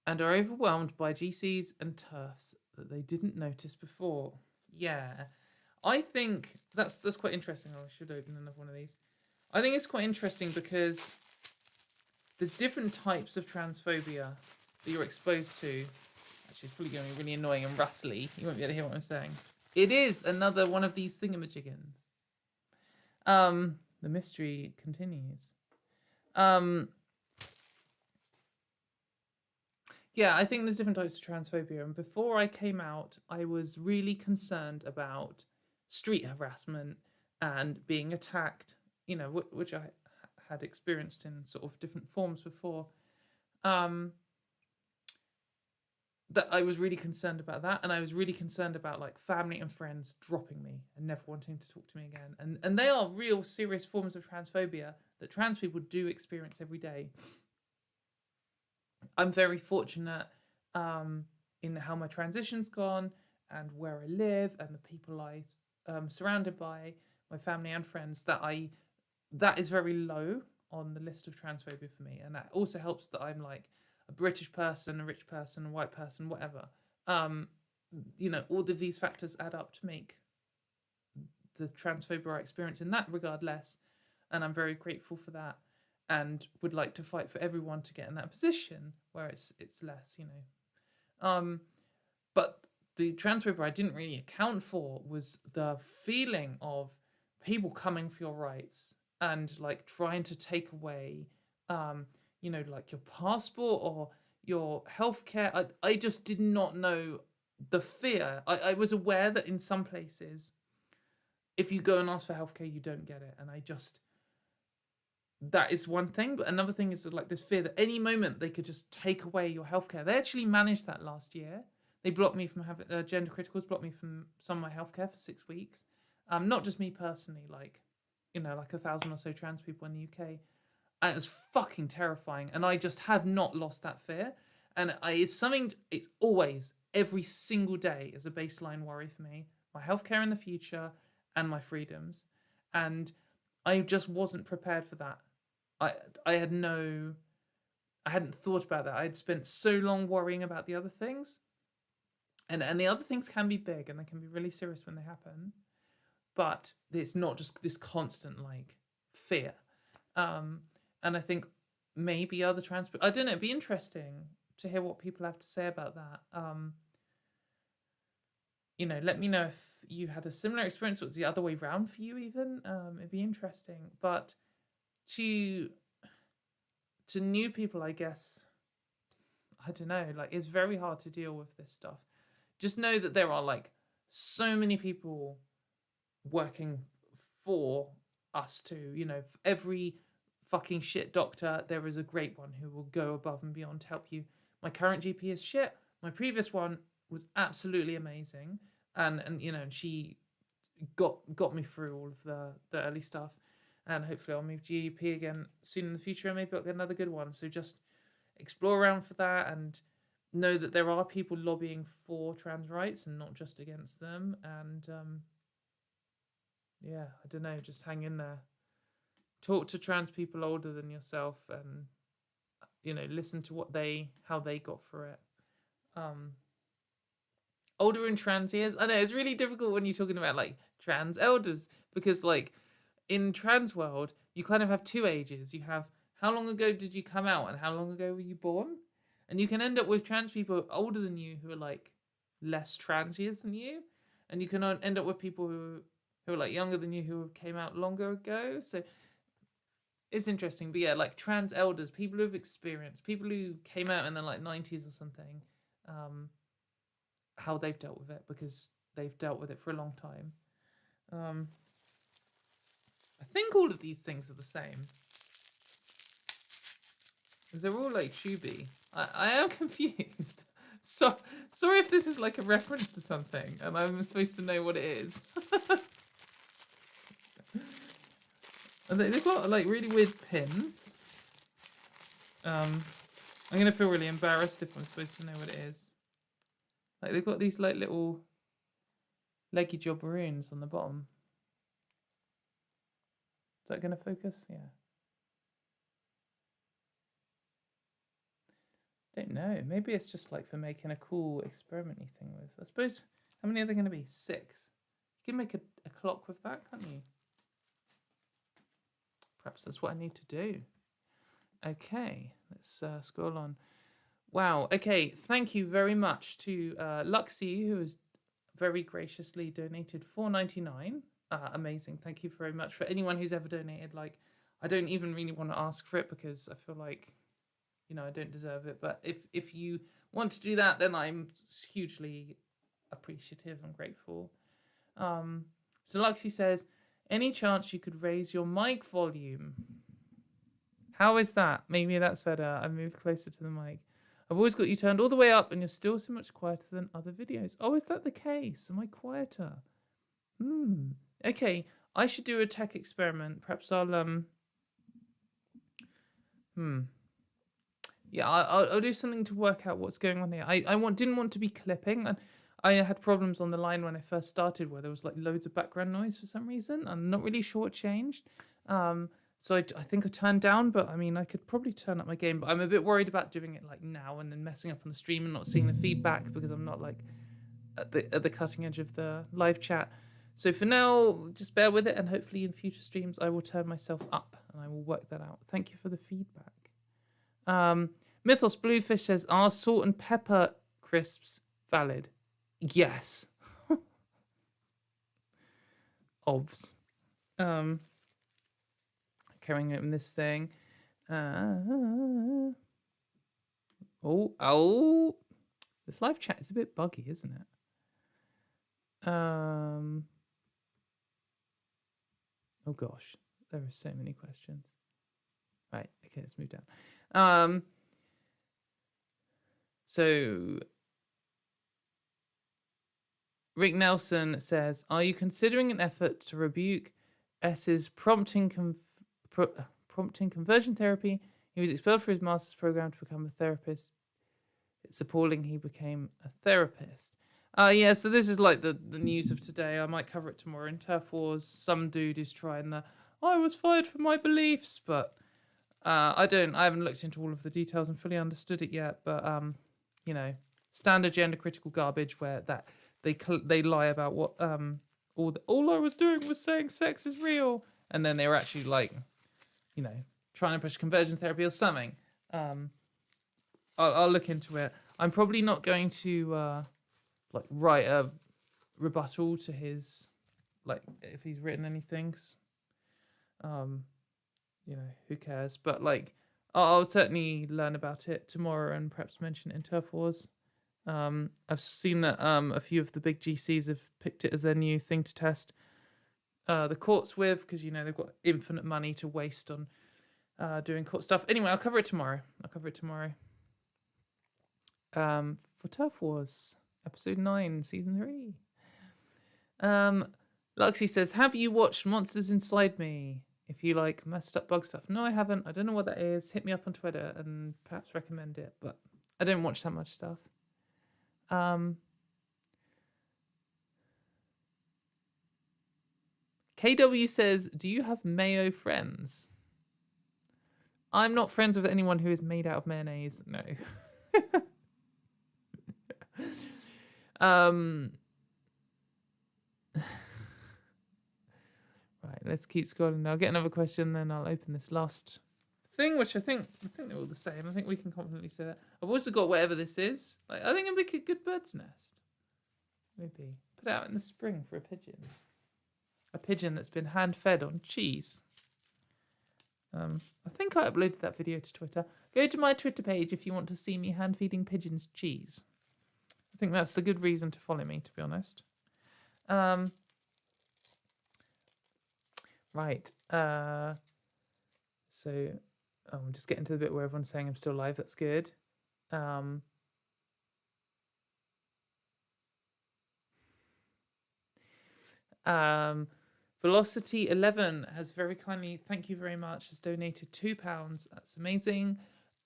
and are overwhelmed by GCs and TERFs that they didn't notice before? Yeah, I think that's quite interesting. I should open another one of these. I think it's quite interesting because there's different types of transphobia that you're exposed to. Actually, it's probably going to be really annoying and rustly. You won't be able to hear what I'm saying. It is another one of these thingamajiggins. The mystery continues. Yeah, I think there's different types of transphobia. And before I came out, I was really concerned about street harassment and being attacked, you know, which I had experienced in sort of different forms before. That I was really concerned about that, and I was really concerned about like family and friends dropping me and never wanting to talk to me again. And they are real serious forms of transphobia that trans people do experience every day. I'm very fortunate in how my transition's gone and where I live and the people I surrounded by, my family and friends, that is very low on the list of transphobia for me. And that also helps that I'm like a British person, a rich person, a white person, whatever. You know, all of these factors add up to make the transphobia I experience in that regard less. And I'm very grateful for that and would like to fight for everyone to get in that position where it's less, you know. But the transphobia I didn't really account for was the feeling of people coming for your rights and like trying to take away you know, like your passport or your healthcare. I just did not know the fear. I was aware that in some places, if you go and ask for healthcare, you don't get it. And that is one thing. But another thing is like this fear that any moment they could just take away your healthcare. They actually managed that last year. They blocked me from having, Gender Criticals blocked me from some of my healthcare for 6 weeks. Not just me personally, like, you know, like 1,000 or so trans people in the UK. And it was fucking terrifying. And I just have not lost that fear. And it's always, every single day is a baseline worry for me. My healthcare in the future and my freedoms. And I just wasn't prepared for that. I had no I hadn't thought about that. I'd spent so long worrying about the other things. And the other things can be big and they can be really serious when they happen. But it's not just this constant like fear. And I think maybe other transport, I don't know, it'd be interesting to hear what people have to say about that. Let me know if you had a similar experience, or it's the other way around for you even. It'd be interesting. But to new people, I guess, I don't know, like it's very hard to deal with this stuff. Just know that there are like so many people working for us too. Every fucking shit doctor, there is a great one who will go above and beyond to help you. My current GP is shit. My previous one was absolutely amazing, and she got me through all of the early stuff, and hopefully I'll move GP again soon in the future, and maybe I'll get another good one. So just explore around for that, and know that there are people lobbying for trans rights and not just against them. And I don't know, just hang in there. Talk to trans people older than yourself, and listen to how they got through it. Older and trans years. I know it's really difficult when you're talking about like trans elders, because like in trans world you kind of have two ages. You have how long ago did you come out and how long ago were you born, and you can end up with trans people older than you who are like less trans years than you, and you can end up with people who are like younger than you who came out longer ago. So it's interesting. But yeah, like trans elders, people who've experienced, people who came out in the like 90s or something, how they've dealt with it, because they've dealt with it for a long time. I think all of these things are the same, because they're all like tubey. I am confused. So sorry if this is like a reference to something and I'm supposed to know what it is. And they've got like really weird pins. I'm gonna feel really embarrassed if I'm supposed to know what it is. Like they've got these like little leggy jobberoons on the bottom. Is that gonna focus? Yeah. Don't know. Maybe it's just like for making a cool experimenty thing with. I suppose, how many are there going to be? 6. You can make a clock with that, can't you? Perhaps that's what I need to do. Okay, let's scroll on. Wow. Okay, thank you very much to Luxie, who has very graciously donated $4.99. Amazing. Thank you very much. For anyone who's ever donated, like, I don't even really want to ask for it because I feel like, I don't deserve it. But if you want to do that, then I'm hugely appreciative and grateful. So Luxie says, any chance you could raise your mic volume? How is that? Maybe that's better. I moved closer to the mic. I've always got you turned all the way up and you're still so much quieter than other videos. Oh, is that the case? Am I quieter? Okay, I should do a tech experiment. Perhaps I'll yeah, I'll do something to work out what's going on here. I didn't want to be clipping, and I had problems on the line when I first started where there was like loads of background noise for some reason. I'm not really sure what changed. So I think I turned down, but I mean, I could probably turn up my game, but I'm a bit worried about doing it like now and then messing up on the stream and not seeing the feedback because I'm not like at the cutting edge of the live chat. So for now, just bear with it, and hopefully in future streams I will turn myself up and I will work that out. Thank you for the feedback. Mythos Bluefish says, are salt and pepper crisps valid? Yes. Ovs. Carrying open this thing. Oh. This live chat is a bit buggy, isn't it? Oh gosh, there are so many questions. Right, okay, let's move down. So Rick Nelson says, are you considering an effort to rebuke S's prompting conversion therapy? He was expelled for his master's program to become a therapist. It's appalling he became a therapist. Yeah, so this is like the news of today. I might cover it tomorrow in Turf Wars. Some dude is trying I was fired for my beliefs, but I haven't looked into all of the details and fully understood it yet, but you know, standard gender critical garbage where that they lie about what all I was doing was saying sex is real, and then they were actually like, you know, trying to push conversion therapy or something. I'll look into it. I'm probably not going to like write a rebuttal to his, like, if he's written anything. You know, who cares? But like, I'll certainly learn about it tomorrow and perhaps mention it in Turf Wars. I've seen that a few of the big GCs have picked it as their new thing to test the courts with, because you know they've got infinite money to waste on doing court stuff. Anyway, I'll cover it tomorrow. For Turf Wars, episode 9, season 3. Luxie says, have you watched Monsters Inside Me? If you like messed up bug stuff. No, I haven't. I don't know what that is. Hit me up on Twitter and perhaps recommend it, but I don't watch that much stuff. KW says, do you have mayo friends? I'm not friends with anyone who is made out of mayonnaise. No. Right, let's keep scrolling. I'll get another question, then I'll open this last thing, which I think they're all the same. I think we can confidently say that. I've also got whatever this is. Like, I think it'd make a good bird's nest. Maybe put it out in the spring for a pigeon. A pigeon that's been hand-fed on cheese. I think I uploaded that video to Twitter. Go to my Twitter page if you want to see me hand-feeding pigeons cheese. I think that's a good reason to follow me, to be honest. Right. So, I'm just getting to the bit where everyone's saying I'm still live. That's good. Velocity 11 has very kindly, thank you very much, has donated £2. That's amazing.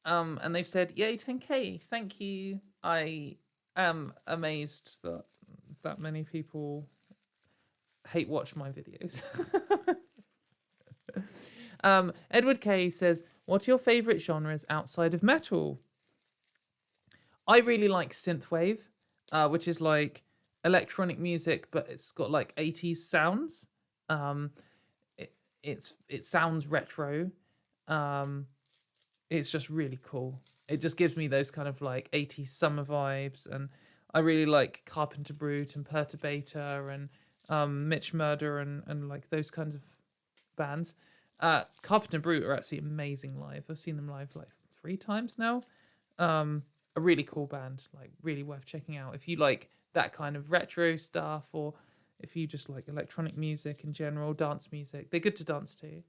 And they've said, yay, 10k. Thank you. I am amazed that many people hate watch my videos. Edward K says, what are your favourite genres outside of metal? I really like synthwave, which is like electronic music, but it's got like 80s sounds. It sounds retro. It's just really cool. It just gives me those kind of like 80s summer vibes, and I really like Carpenter Brute and Perturbator and Mitch Murder and like those kinds of bands. Carpenter Brute are actually amazing live. I've seen them live like 3 times now. A really cool band, like really worth checking out if you like that kind of retro stuff, or if you just like electronic music in general, dance music. They're good to dance to.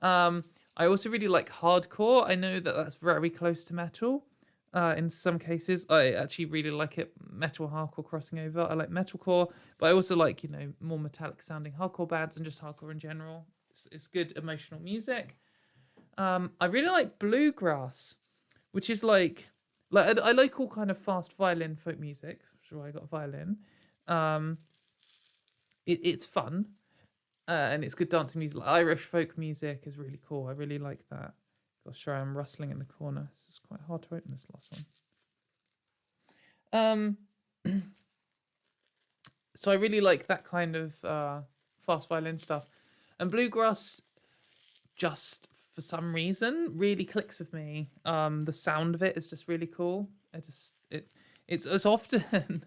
I also really like hardcore. I know that that's very close to metal. In some cases, I actually really like it. Metal hardcore crossing over. I like metalcore, but I also like, you know, more metallic sounding hardcore bands and just hardcore in general. It's good emotional music. I really like bluegrass, which is like I like all kind of fast violin folk music. Sure, I got a violin. It's fun, and it's good dancing music. Like Irish folk music is really cool. I really like that. Gosh, sorry, I'm rustling in the corner. It's quite hard to open this last one. So I really like that kind of fast violin stuff, and bluegrass just for some reason really clicks with me. The sound of it is just really cool. It's often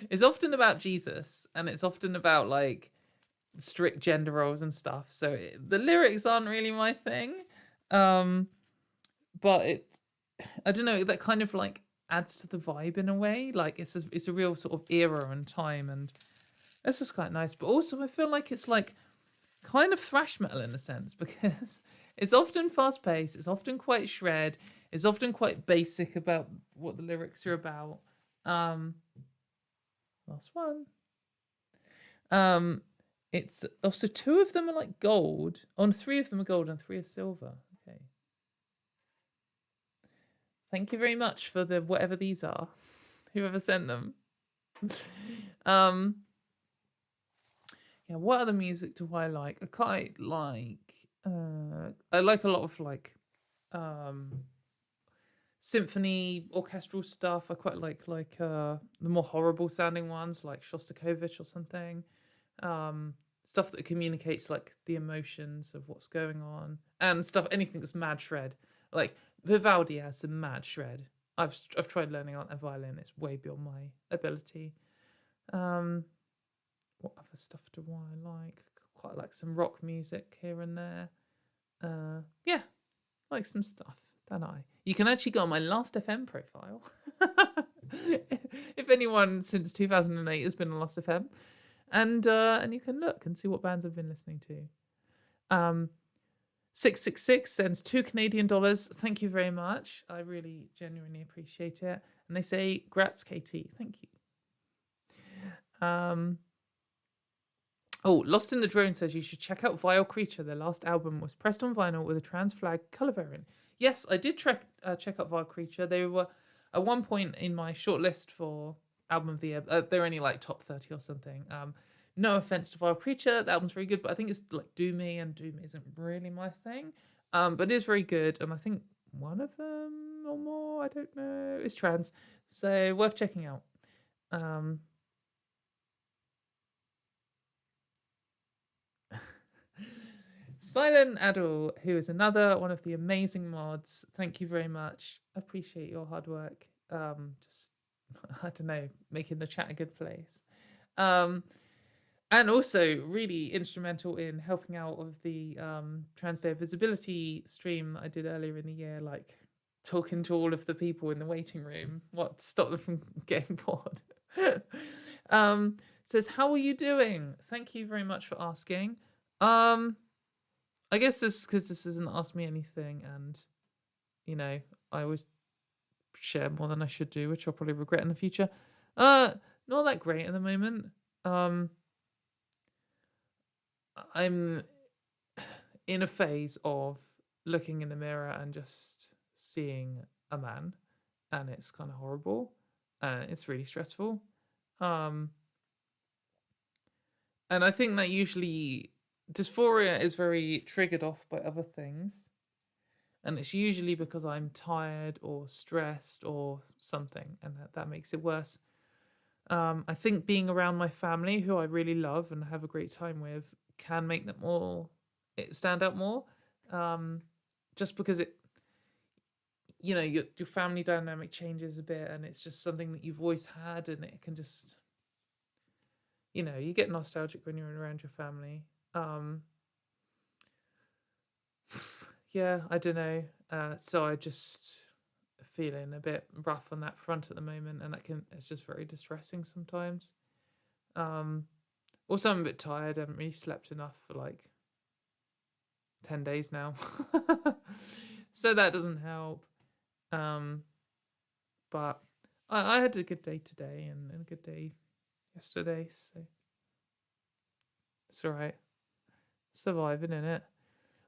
it's often about Jesus, and it's often about like strict gender roles and stuff. So the lyrics aren't really my thing, but I don't know, that kind of like adds to the vibe in a way. Like it's a real sort of era and time, and it's just quite nice. But also I feel like it's like kind of thrash metal in a sense, because it's often fast paced, it's often quite shred, it's often quite basic about what the lyrics are about. Last one. It's also 2 of them are like gold. 3 of them are gold and 3 are silver. Okay. Thank you very much for the whatever these are. Whoever sent them. Yeah, what other music do I like? I quite like I like a lot of like Um, Symphony orchestral stuff. I quite like the more horrible sounding ones like Shostakovich or something. Stuff that communicates like the emotions of what's going on, and stuff anything that's mad shred. Like Vivaldi has some mad shred. I've tried learning on a violin. It's way beyond my ability. Um, what other stuff do I like? Quite like some rock music here and there. Yeah, like some stuff, don't I? You can actually go on my Last FM profile. If anyone since 2008 has been on Last FM, and you can look and see what bands I've been listening to. 666 sends $2 Canadian. Thank you very much. I really genuinely appreciate it. And they say, "Grats, KT." Thank you. Lost in the Drone says you should check out Vile Creature. Their last album was pressed on vinyl with a trans flag colour variant. Yes, I did check out Vile Creature. They were at one point in my shortlist for album of the year. They're only like top 30 or something. No offense to Vile Creature, the album's very good, but I think it's like doomy, and doom isn't really my thing. But it is very good, and I think one of them or more, I don't know, is trans, so worth checking out. Silent Adol, who is another one of the amazing mods. Thank you very much. Appreciate your hard work. Just I don't know, making the chat a good place. And also really instrumental in helping out of the Trans Day of Visibility stream that I did earlier in the year, like talking to all of the people in the waiting room, what stopped them from getting bored. Says, "How are you doing? Thank you very much for asking." I guess this because this isn't Ask Me Anything, and I always share more than I should do, which I'll probably regret in the future. Not that great at the moment. I'm in a phase of looking in the mirror and just seeing a man, and it's kind of horrible, and it's really stressful. And I think that usually dysphoria is very triggered off by other things, and it's usually because I'm tired or stressed or something, and that makes it worse. I think being around my family, who I really love and have a great time with, can make it stand out more. Just because your family dynamic changes a bit, and it's just something that you've always had, and it can just, you get nostalgic when you're around your family. Yeah, I don't know. So I just feeling a bit rough on that front at the moment, and it's just very distressing sometimes. Also, I'm a bit tired. I haven't really slept enough for like 10 days now. So that doesn't help. But I had a good day today and a good day yesterday, so it's all right. Surviving, innit?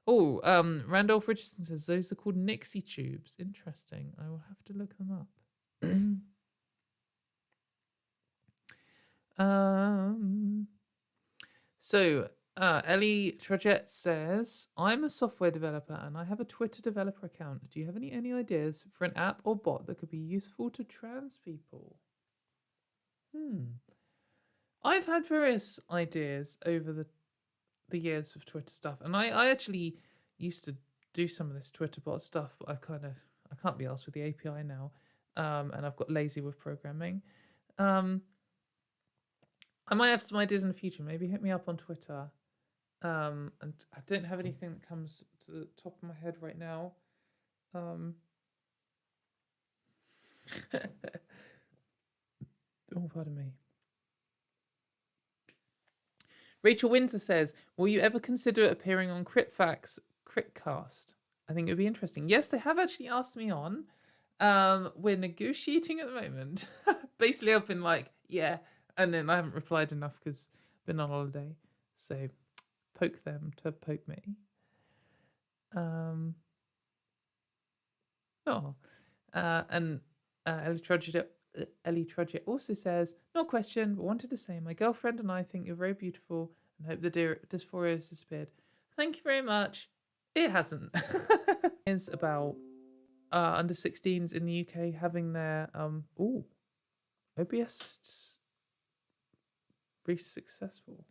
Oh, Randolph Richardson says those are called Nixie tubes. Interesting. I will have to look them up. So Ellie Trajette says, "I'm a software developer and I have a Twitter developer account. Do you have any ideas for an app or bot that could be useful to trans people?" I've had various ideas over the years of Twitter stuff, and I actually used to do some of this Twitter bot stuff, but I can't be asked with the API now, and I've got lazy with programming. I might have some ideas in the future. Maybe hit me up on Twitter. And I don't have anything that comes to the top of my head right now. Oh, pardon me. Rachel Winter says, "Will you ever consider appearing on Critcast? I think it would be interesting." Yes, they have actually asked me on. We're negotiating at the moment. Basically, I've been like, yeah, and then I haven't replied enough because I've been on holiday. So poke them to poke me. And Ellie Trudgett also says, "No question, but wanted to say my girlfriend and I think you're very beautiful and hope the dysphoria has disappeared." Thank you very much. It hasn't. It's about under 16s in the UK having their OBS be successful.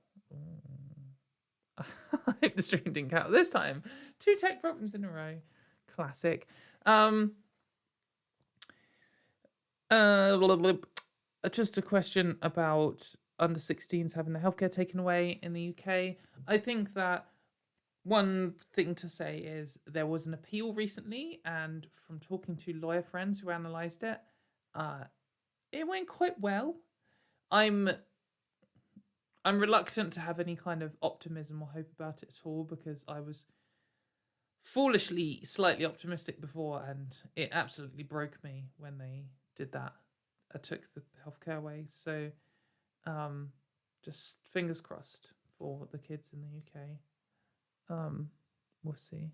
I hope the stream didn't count this time. 2 tech problems in a row. Classic. Just a question about under 16s having their healthcare taken away in the UK. I think that one thing to say is there was an appeal recently, and from talking to lawyer friends who analysed it, it went quite well. I'm reluctant to have any kind of optimism or hope about it at all, because I was foolishly slightly optimistic before, and it absolutely broke me when they did that. I took the healthcare away. So just fingers crossed for the kids in the UK. We'll see.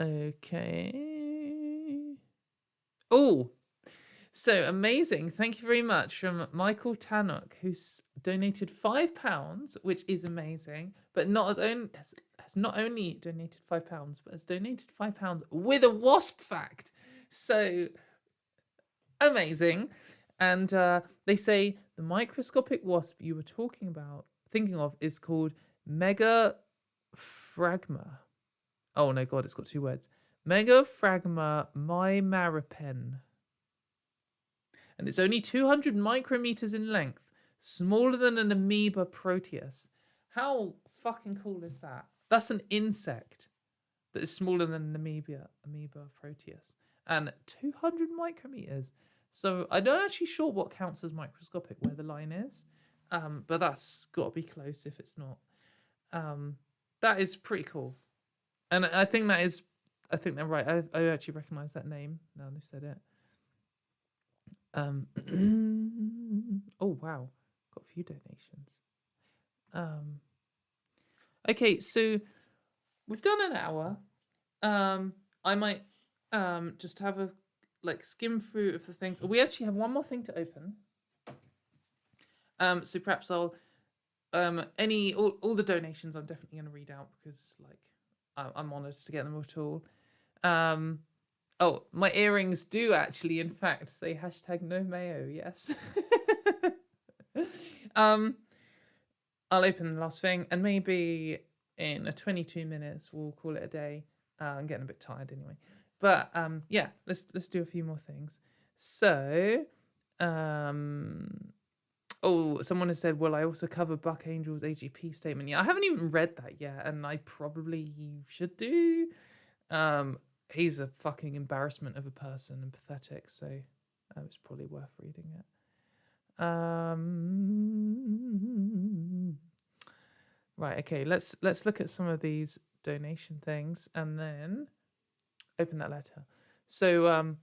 Okay. Oh, so amazing. Thank you very much from Michael Tannock, who's donated £5, which is amazing, but has not only donated £5, but has donated £5 with a wasp fact. So amazing. And they say the microscopic wasp you were thinking of is called Megaphragma. Oh no, God, it's got 2 words. Megaphragma mimaripen. And it's only 200 micrometers in length, smaller than an amoeba proteus. How fucking cool is that? That's an insect that is smaller than an amoeba proteus. And 200 micrometers. So I'm not actually sure what counts as microscopic, where the line is. But that's got to be close if it's not. That is pretty cool. And I think they're right. I actually recognise that name now they've said it. Oh wow, got a few donations. Okay, so we've done an hour. I might just have a skim through of the things. We actually have one more thing to open. So perhaps I'll all the donations I'm definitely going to read out, because I'm honoured to get them at all. Oh, my earrings do actually, in fact, say #no mayo. Yes. I'll open the last thing, and maybe in 22 minutes we'll call it a day. I'm getting a bit tired anyway, but yeah, let's do a few more things. So, oh, someone has said, "Will I also cover Buck Angel's AGP statement?" Yeah, I haven't even read that yet, and I probably should do. He's a fucking embarrassment of a person and pathetic, so it's probably worth reading it. Right, okay, let's look at some of these donation things and then open that letter. So,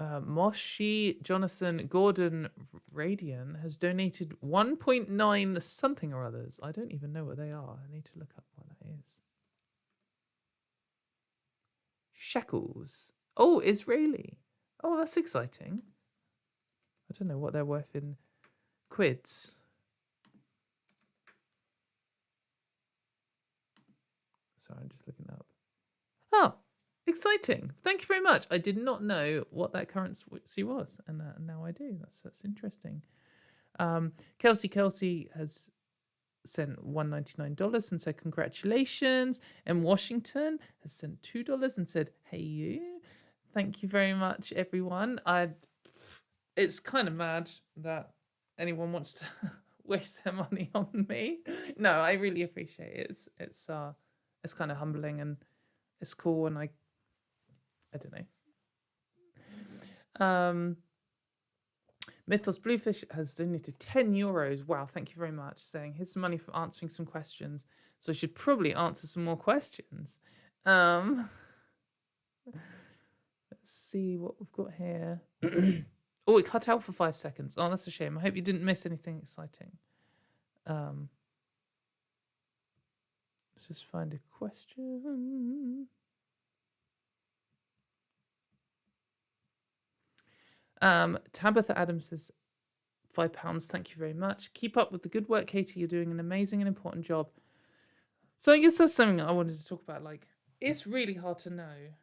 Moshi Jonathan Gordon Radian has donated 1.9 something or others. I don't even know what they are. I need to look up what that is. Shekels. Oh, Israeli. Oh, that's exciting. I don't know what they're worth in quids. Sorry, I'm just looking up. Oh, exciting. Thank you very much. I did not know what that currency was, and now I do. That's interesting. Kelsey has sent $199 and said congratulations. And Washington has sent $2 and said, hey you. Thank you very much, everyone. It's kind of mad that anyone wants to waste their money on me. No, I really appreciate it. It's kind of humbling, and it's cool, and I don't know. Mythos Bluefish has donated €10. Wow, thank you very much. Saying here's some money for answering some questions. So I should probably answer some more questions. Let's see what we've got here. Oh, it cut out for 5 seconds. Oh, that's a shame. I hope you didn't miss anything exciting. Let's just find a question. Tabitha Adams says, £5. Thank you very much. Keep up with the good work, Katie. You're doing an amazing and important job. So I guess that's something I wanted to talk about. Like, it's really hard to know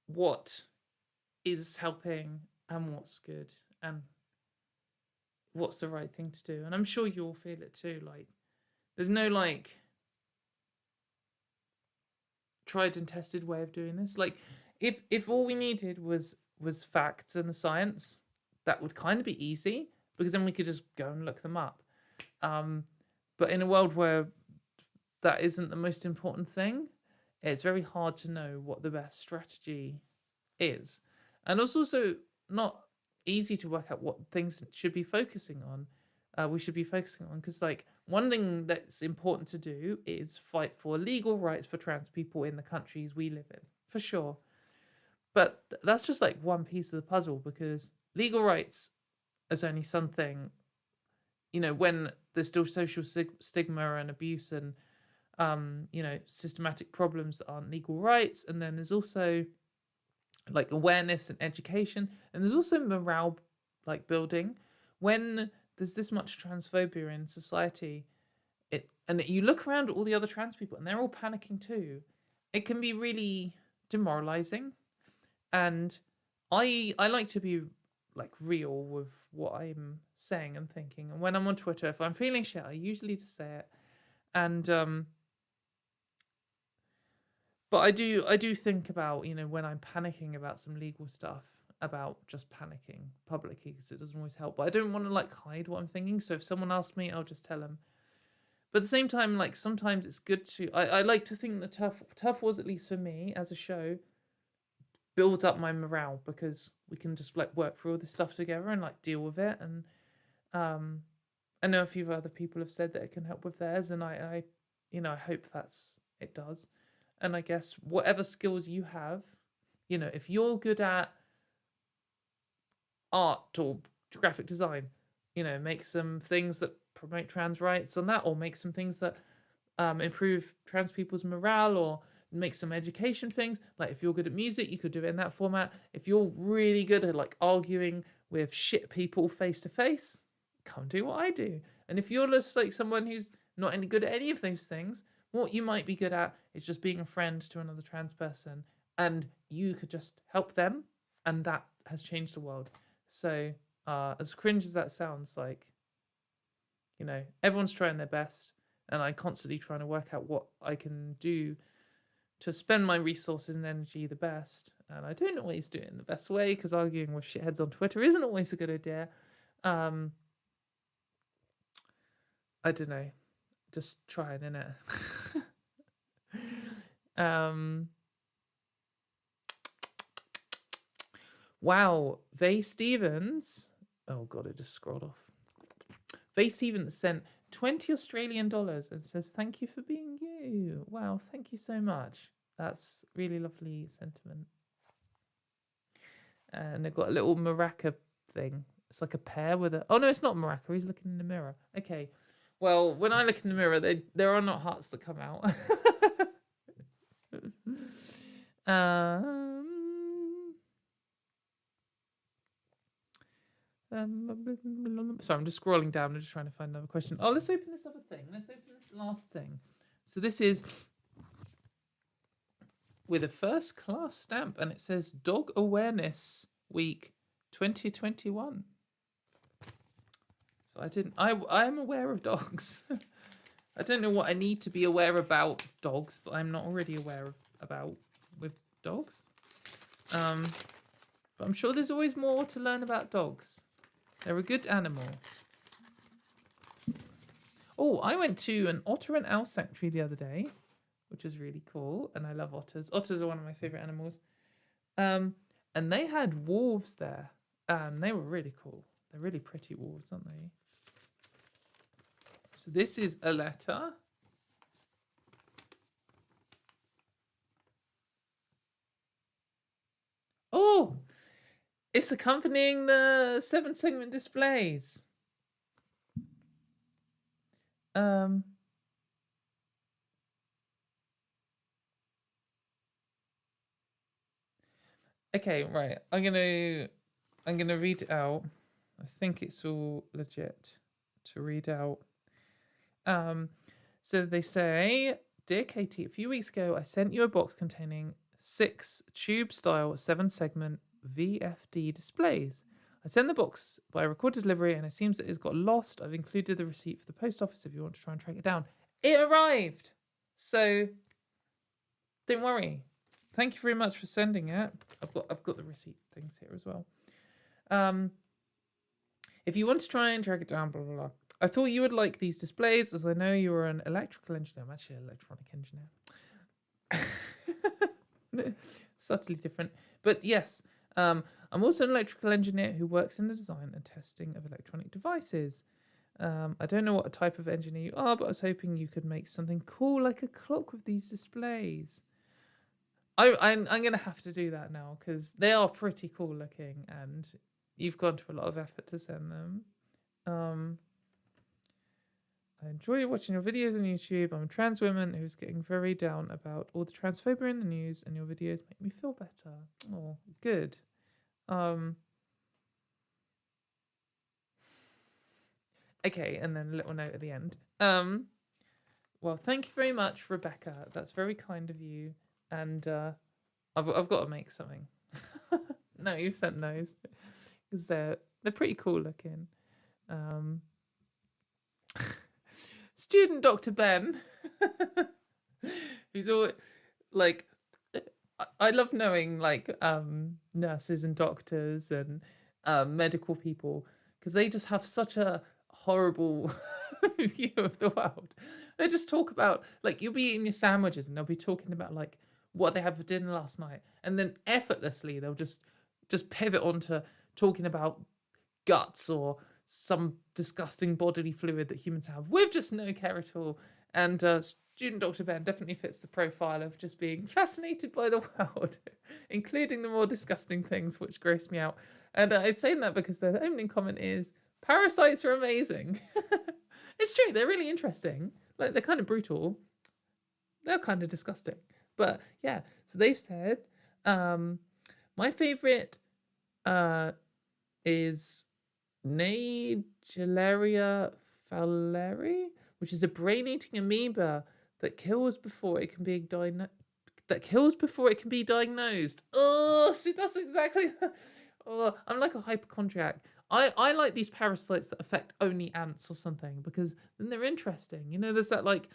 what is helping and what's good and what's the right thing to do. And I'm sure you all feel it too. Like, there's no like tried and tested way of doing this. Like, if all we needed was facts and the science, that would kind of be easy, because then we could just go and look them up. But in a world where that isn't the most important thing, it's very hard to know what the best strategy is. And it's also not easy to work out what things should be focusing on. We should be focusing on, because like one thing that's important to do is fight for legal rights for trans people in the countries we live in, for sure. But that's just like one piece of the puzzle, because legal rights is only something, you know, when there's still social stigma and abuse and you know, systematic problems that aren't legal rights. And then there's also like awareness and education, and there's also morale like building. When there's this much transphobia in society, and you look around at all the other trans people and they're all panicking too, it can be really demoralizing. And I like to be like real with what I'm saying and thinking. And when I'm on Twitter, if I'm feeling shit, I usually just say it. And but I do think about, you know, when I'm panicking about some legal stuff, about just panicking publicly, because it doesn't always help. But I don't want to like hide what I'm thinking. So if someone asks me, I'll just tell them. But at the same time, like sometimes it's good to. I like to think that Turf Wars, at least for me as a show, builds up my morale, because we can just like work through all this stuff together and like deal with it. And I know a few other people have said that it can help with theirs, and I you know, I hope it does. And I guess whatever skills you have, you know, if you're good at art or graphic design, you know, make some things that promote trans rights on that, or make some things that improve trans people's morale, or make some education things. Like if you're good at music, you could do it in that format. If you're really good at like arguing with shit people face to face, come do what I do. And if you're just like someone who's not any good at any of those things, what you might be good at is just being a friend to another trans person, and you could just help them, and that has changed the world. So as cringe as that sounds, like, you know, everyone's trying their best, and I'm constantly trying to work out what I can do to spend my resources and energy the best. And I don't always do it in the best way, because arguing with shitheads on Twitter isn't always a good idea. I don't know. Just trying, innit? Wow, Vay Stevens. Oh god, it just scrolled off. Vay Stevens sent $20 and says, "Thank you for being you." Wow, thank you so much. That's really lovely sentiment. And they've got a little maraca thing. It's like a pear with a. Oh no, it's not maraca. He's looking in the mirror. Okay. Well, when I look in the mirror, there are not hearts that come out. Sorry, I'm just scrolling down. I'm just trying to find another question. Oh, let's open this other thing. Let's open this last thing. So this is with a first class stamp, and it says Dog Awareness Week 2021. So I am aware of dogs. I don't know what I need to be aware about dogs that I'm not already aware about with dogs. But I'm sure there's always more to learn about dogs. They're a good animal. Oh, I went to an otter and owl sanctuary the other day, which was really cool. And I love otters. Otters are one of my favorite animals. And they had wolves there. And they were really cool. They're really pretty wolves, aren't they? So this is a letter. Oh, it's accompanying the 7-segment displays. Okay, right. I'm gonna read it out. I think it's all legit to read out. So they say, Dear Katie, a few weeks ago I sent you a box containing 6 tube-style 7-segment VFD displays. I sent the box by recorded delivery and it seems that it's got lost. I've included the receipt for the post office if you want to try and track it down. It arrived! So don't worry. Thank you very much for sending it. I've got the receipt things here as well. If you want to try and track it down, blah, blah, blah. I thought you would like these displays as I know you are an electrical engineer. I'm actually an electronic engineer. Subtly different. But yes, I'm also an electrical engineer who works in the design and testing of electronic devices. I don't know what type of engineer you are, but I was hoping you could make something cool like a clock with these displays. I'm going to have to do that now because they are pretty cool looking and you've gone to a lot of effort to send them. I enjoy watching your videos on YouTube. I'm a trans woman who's getting very down about all the transphobia in the news and your videos make me feel better. Oh, good. Okay, and then a little note at the end. Well, thank you very much, Rebecca. That's very kind of you. And I've got to make something. No, you sent those because they're pretty cool looking. Student Dr. Ben, who's always like, I love knowing like nurses and doctors and medical people because they just have such a horrible view of the world. They just talk about like you'll be eating your sandwiches and they'll be talking about like what they had for dinner last night, and then effortlessly they'll just pivot onto talking about guts or some disgusting bodily fluid that humans have with just no care at all. And student Dr. Ben definitely fits the profile of just being fascinated by the world, including the more disgusting things which gross me out. And I'm saying that because the opening comment is, parasites are amazing. It's true, they're really interesting. Like, they're kind of brutal. They're kind of disgusting. But yeah, so they've said, my favourite is Naegleria fowleri, which is a brain-eating amoeba that kills before it can be diagnosed. Oh, see, that's exactly. Oh, I'm like a hypochondriac. I like these parasites that affect only ants or something because then they're interesting. You know, there's that like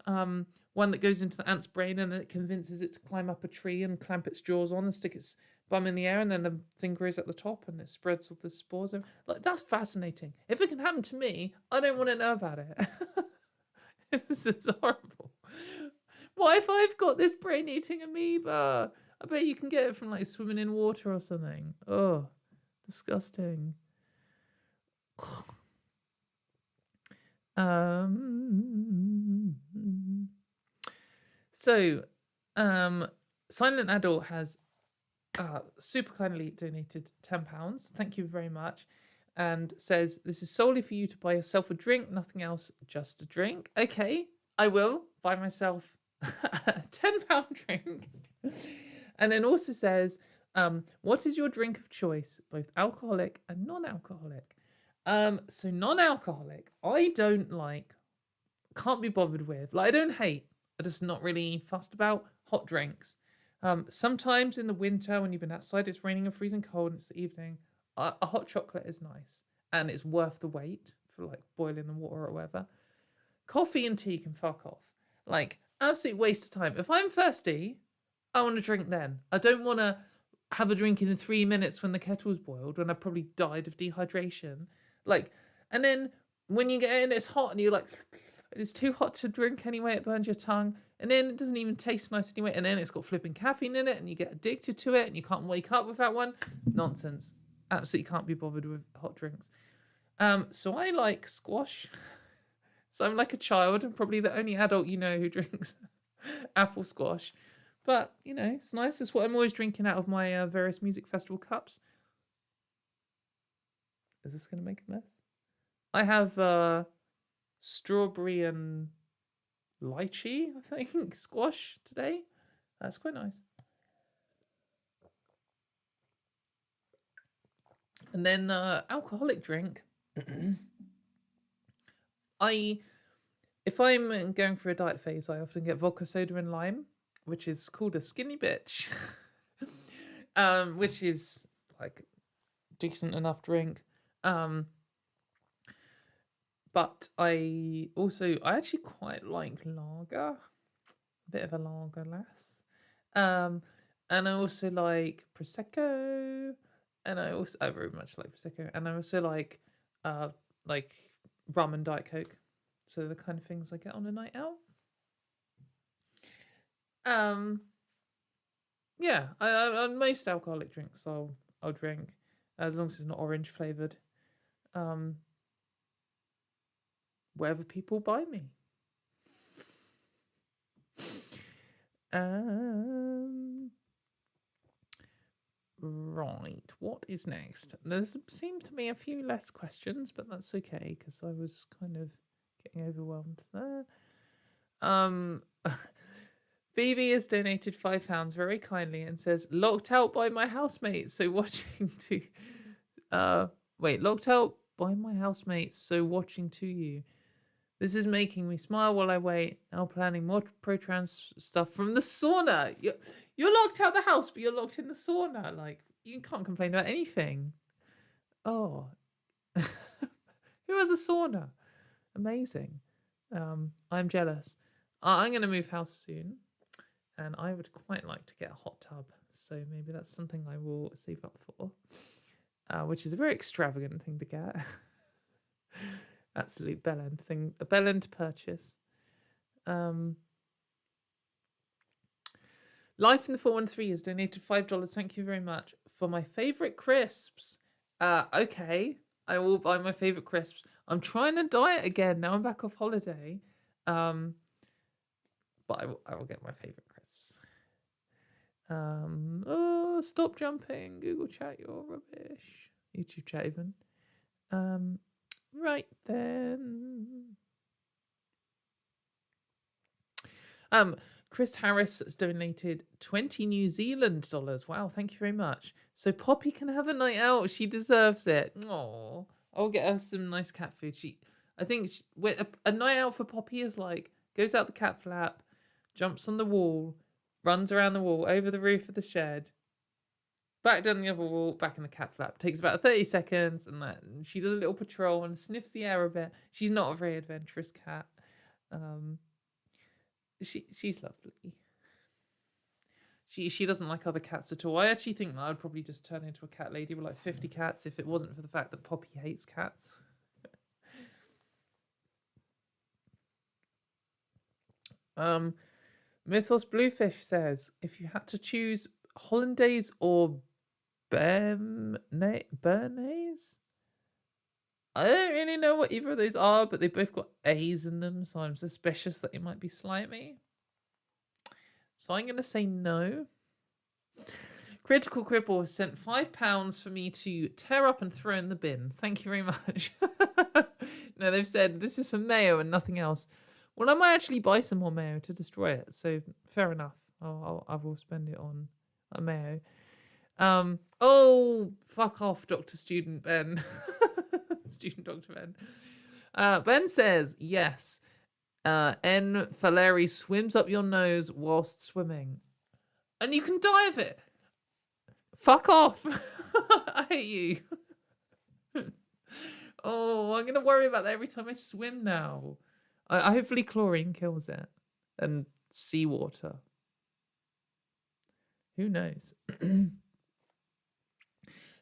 one that goes into the ant's brain and then it convinces it to climb up a tree and clamp its jaws on and stick its bum in the air, and then the thing grows at the top and it spreads all the spores. Like, that's fascinating. If it can happen to me, I don't want to know about it. This is horrible. What if I've got this brain-eating amoeba? I bet you can get it from like swimming in water or something. Oh, disgusting. So, Silent Adult has super kindly donated £10. Thank you very much. And says, this is solely for you to buy yourself a drink, nothing else, just a drink. Okay, I will buy myself a £10 drink. And then also says, what is your drink of choice, both alcoholic and non-alcoholic? So non-alcoholic, I don't like, can't be bothered with. Like, I don't hate, I'm just not really fussed about hot drinks. Sometimes in the winter when you've been outside, it's raining and freezing cold and it's the evening, a hot chocolate is nice and it's worth the wait for like boiling the water or whatever. Coffee and tea can fuck off. Like, absolute waste of time. If I'm thirsty, I want to drink then. I don't want to have a drink in 3 minutes when the kettle's boiled, when I probably died of dehydration. Like, and then when you get in, it's hot and you're like, it's too hot to drink anyway, it burns your tongue. And then it doesn't even taste nice anyway. And then it's got flipping caffeine in it and you get addicted to it and you can't wake up without one. Nonsense. Absolutely can't be bothered with hot drinks. So I like squash. So I'm like a child and probably the only adult you know who drinks apple squash. But, you know, it's nice. It's what I'm always drinking out of my various music festival cups. Is this going to make a mess? I have strawberry and lychee, I think, squash today. That's quite nice. And then alcoholic drink. If I'm going for a diet phase, I often get vodka soda and lime, which is called a skinny bitch. Which is like decent enough drink. But I actually quite like lager, a bit of a lager lass. And I also like prosecco, and I very much like prosecco, and I also like rum and diet coke. So the kind of things I get on a night out. Yeah, on most alcoholic drinks I'll drink, as long as it's not orange flavored. Wherever people buy me. Right, what is next? There seems to be a few less questions, but that's okay because I was kind of getting overwhelmed there. Phoebe has donated £5 very kindly and says, locked out by my housemates, so watching to locked out by my housemates, so watching to you. This is making me smile while I wait. Now planning more pro-trans stuff from the sauna. You're locked out the house, but you're locked in the sauna. Like, you can't complain about anything. Oh. Who has a sauna? Amazing. I'm jealous. I'm going to move house soon, and I would quite like to get a hot tub. So maybe that's something I will save up for, which is a very extravagant thing to get. Absolute bellend thing, a bellend purchase. Life in the 413 has donated $5. Thank you very much for my favorite crisps. Okay, I will buy my favorite crisps. I'm trying to diet again now. I'm back off holiday, but I will get my favorite crisps. Oh, stop jumping. Google Chat, you're rubbish. YouTube Chat even. Right then. Chris Harris has donated 20 New Zealand dollars. Wow, thank you very much. So Poppy can have a night out. She deserves it. Oh, I'll get her some nice cat food. I think a night out for Poppy is like goes out the cat flap, jumps on the wall, runs around the wall, over the roof of the shed, back down the other wall, back in the cat flap. Takes about 30 seconds, and she does a little patrol and sniffs the air a bit. She's not a very adventurous cat. She's lovely. She doesn't like other cats at all. I actually think that I'd probably just turn into a cat lady with like 50 cats if it wasn't for the fact that Poppy hates cats. Mythos Bluefish says, if you had to choose hollandaise or béarnaise, I don't really know what either of those are, but they both got A's in them, so I'm suspicious that it might be slimy. So I'm going to say no. Critical Cripple has sent £5 for me to tear up and throw in the bin. Thank you very much. No, they've said this is for mayo and nothing else. Well, I might actually buy some more mayo to destroy it. So fair enough. I will spend it on a mayo. Oh, fuck off, Dr. Student Ben. Student Dr. Ben. Ben says, yes. N. Faleri swims up your nose whilst swimming. And you can die of it. Fuck off. I hate you. Oh, I'm going to worry about that every time I swim now. Hopefully chlorine kills it. And seawater. Who knows?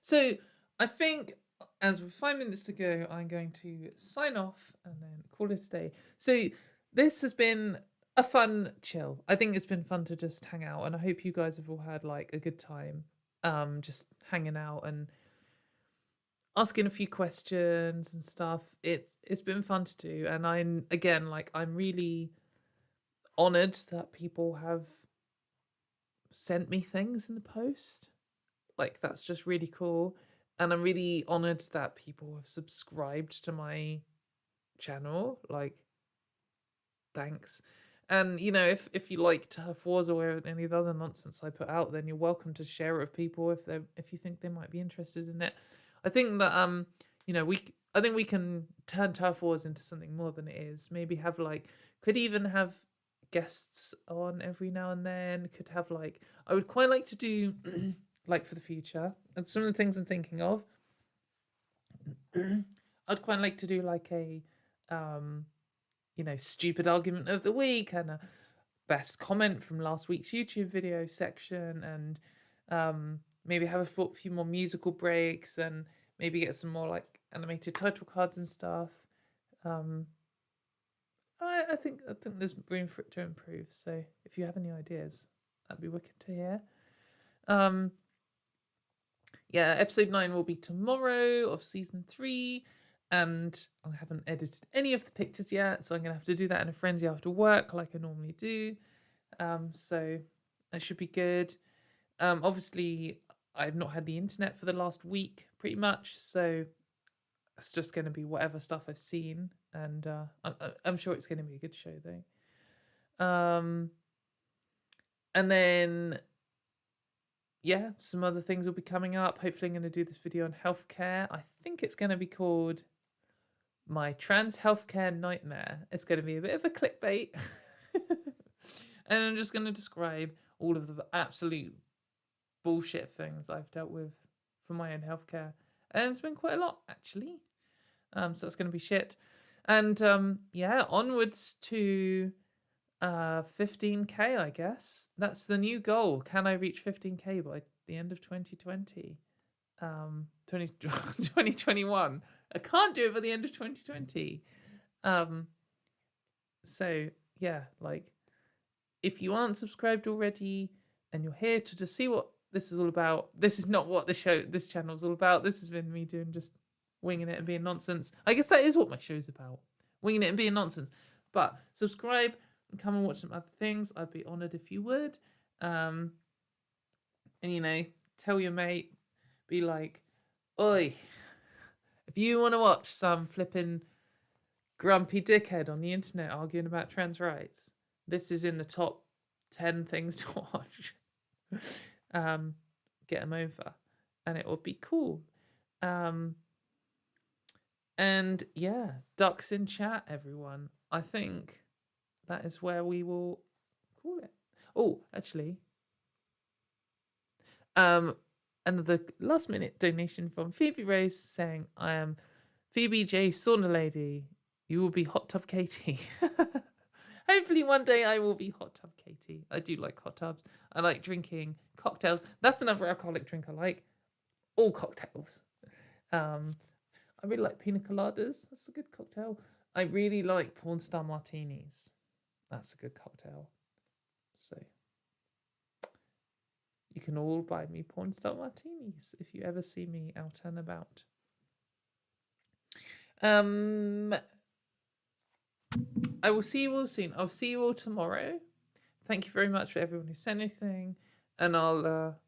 So, I think as we're 5 minutes to go, I'm going to sign off and then call it a day. So, this has been a fun chill. I think it's been fun to just hang out, and I hope you guys have all had like a good time just hanging out and asking a few questions and stuff. It's been fun to do, and I'm really honoured that people have sent me things in the post. Like, that's just really cool. And I'm really honoured that people have subscribed to my channel. Like, thanks. And, you know, if you like Turf Wars or any of the other nonsense I put out, then you're welcome to share it with people if you think they might be interested in it. I think that I think we can turn Turf Wars into something more than it is. Maybe have like, could even have guests on every now and then. Could have like, I would quite like to do like for the future, and some of the things I'm thinking of. I'd quite like to do like a stupid argument of the week and a best comment from last week's YouTube video section, and maybe have a few more musical breaks, and maybe get some more like animated title cards and stuff. I think there's room for it to improve. So if you have any ideas, that'd be wicked to hear. Yeah, episode 9 will be tomorrow of season 3. And I haven't edited any of the pictures yet, so I'm going to have to do that in a frenzy after work like I normally do. So that should be good. Obviously, I've not had the internet for the last week, pretty much, so it's just going to be whatever stuff I've seen, and I'm sure it's going to be a good show, though. And then, yeah, some other things will be coming up. Hopefully, I'm going to do this video on healthcare. I think it's going to be called My Trans Healthcare Nightmare. It's going to be a bit of a clickbait. And I'm just going to describe all of the absolute bullshit things I've dealt with for my own healthcare. And it's been quite a lot, actually. So it's going to be shit. And yeah, onwards to 15k, I guess. That's the new goal. Can I reach 15k by the end of 2020? 2021. I can't do it by the end of 2020. So yeah, like, if you aren't subscribed already and you're here to just see what this is all about, this is not what this channel is all about. This has been me doing just winging it and being nonsense. I guess that is what my show's about, winging it and being nonsense. But subscribe and come and watch some other things. I'd be honoured if you would. And tell your mate, be like, oi, if you want to watch some flipping grumpy dickhead on the internet arguing about trans rights, this is in the top 10 things to watch. Get them over, and it will be cool. And yeah, ducks in chat, everyone. I think that is where we will call it. Oh, actually, another last minute donation from Phoebe Rose saying, I am Phoebe J. Sauna Lady. You will be Hot Tub Katie. Hopefully one day I will be Hot Tub Katie. I do like hot tubs. I like drinking cocktails. That's another alcoholic drink I like. All cocktails. I really like pina coladas. That's a good cocktail. I really like porn star martinis. That's a good cocktail. So you can all buy me porn star martinis if you ever see me out and about. I will see you all soon. I'll see you all tomorrow. Thank you very much for everyone who sent anything, and I'll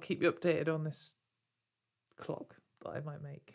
keep you updated on this clock that I might make.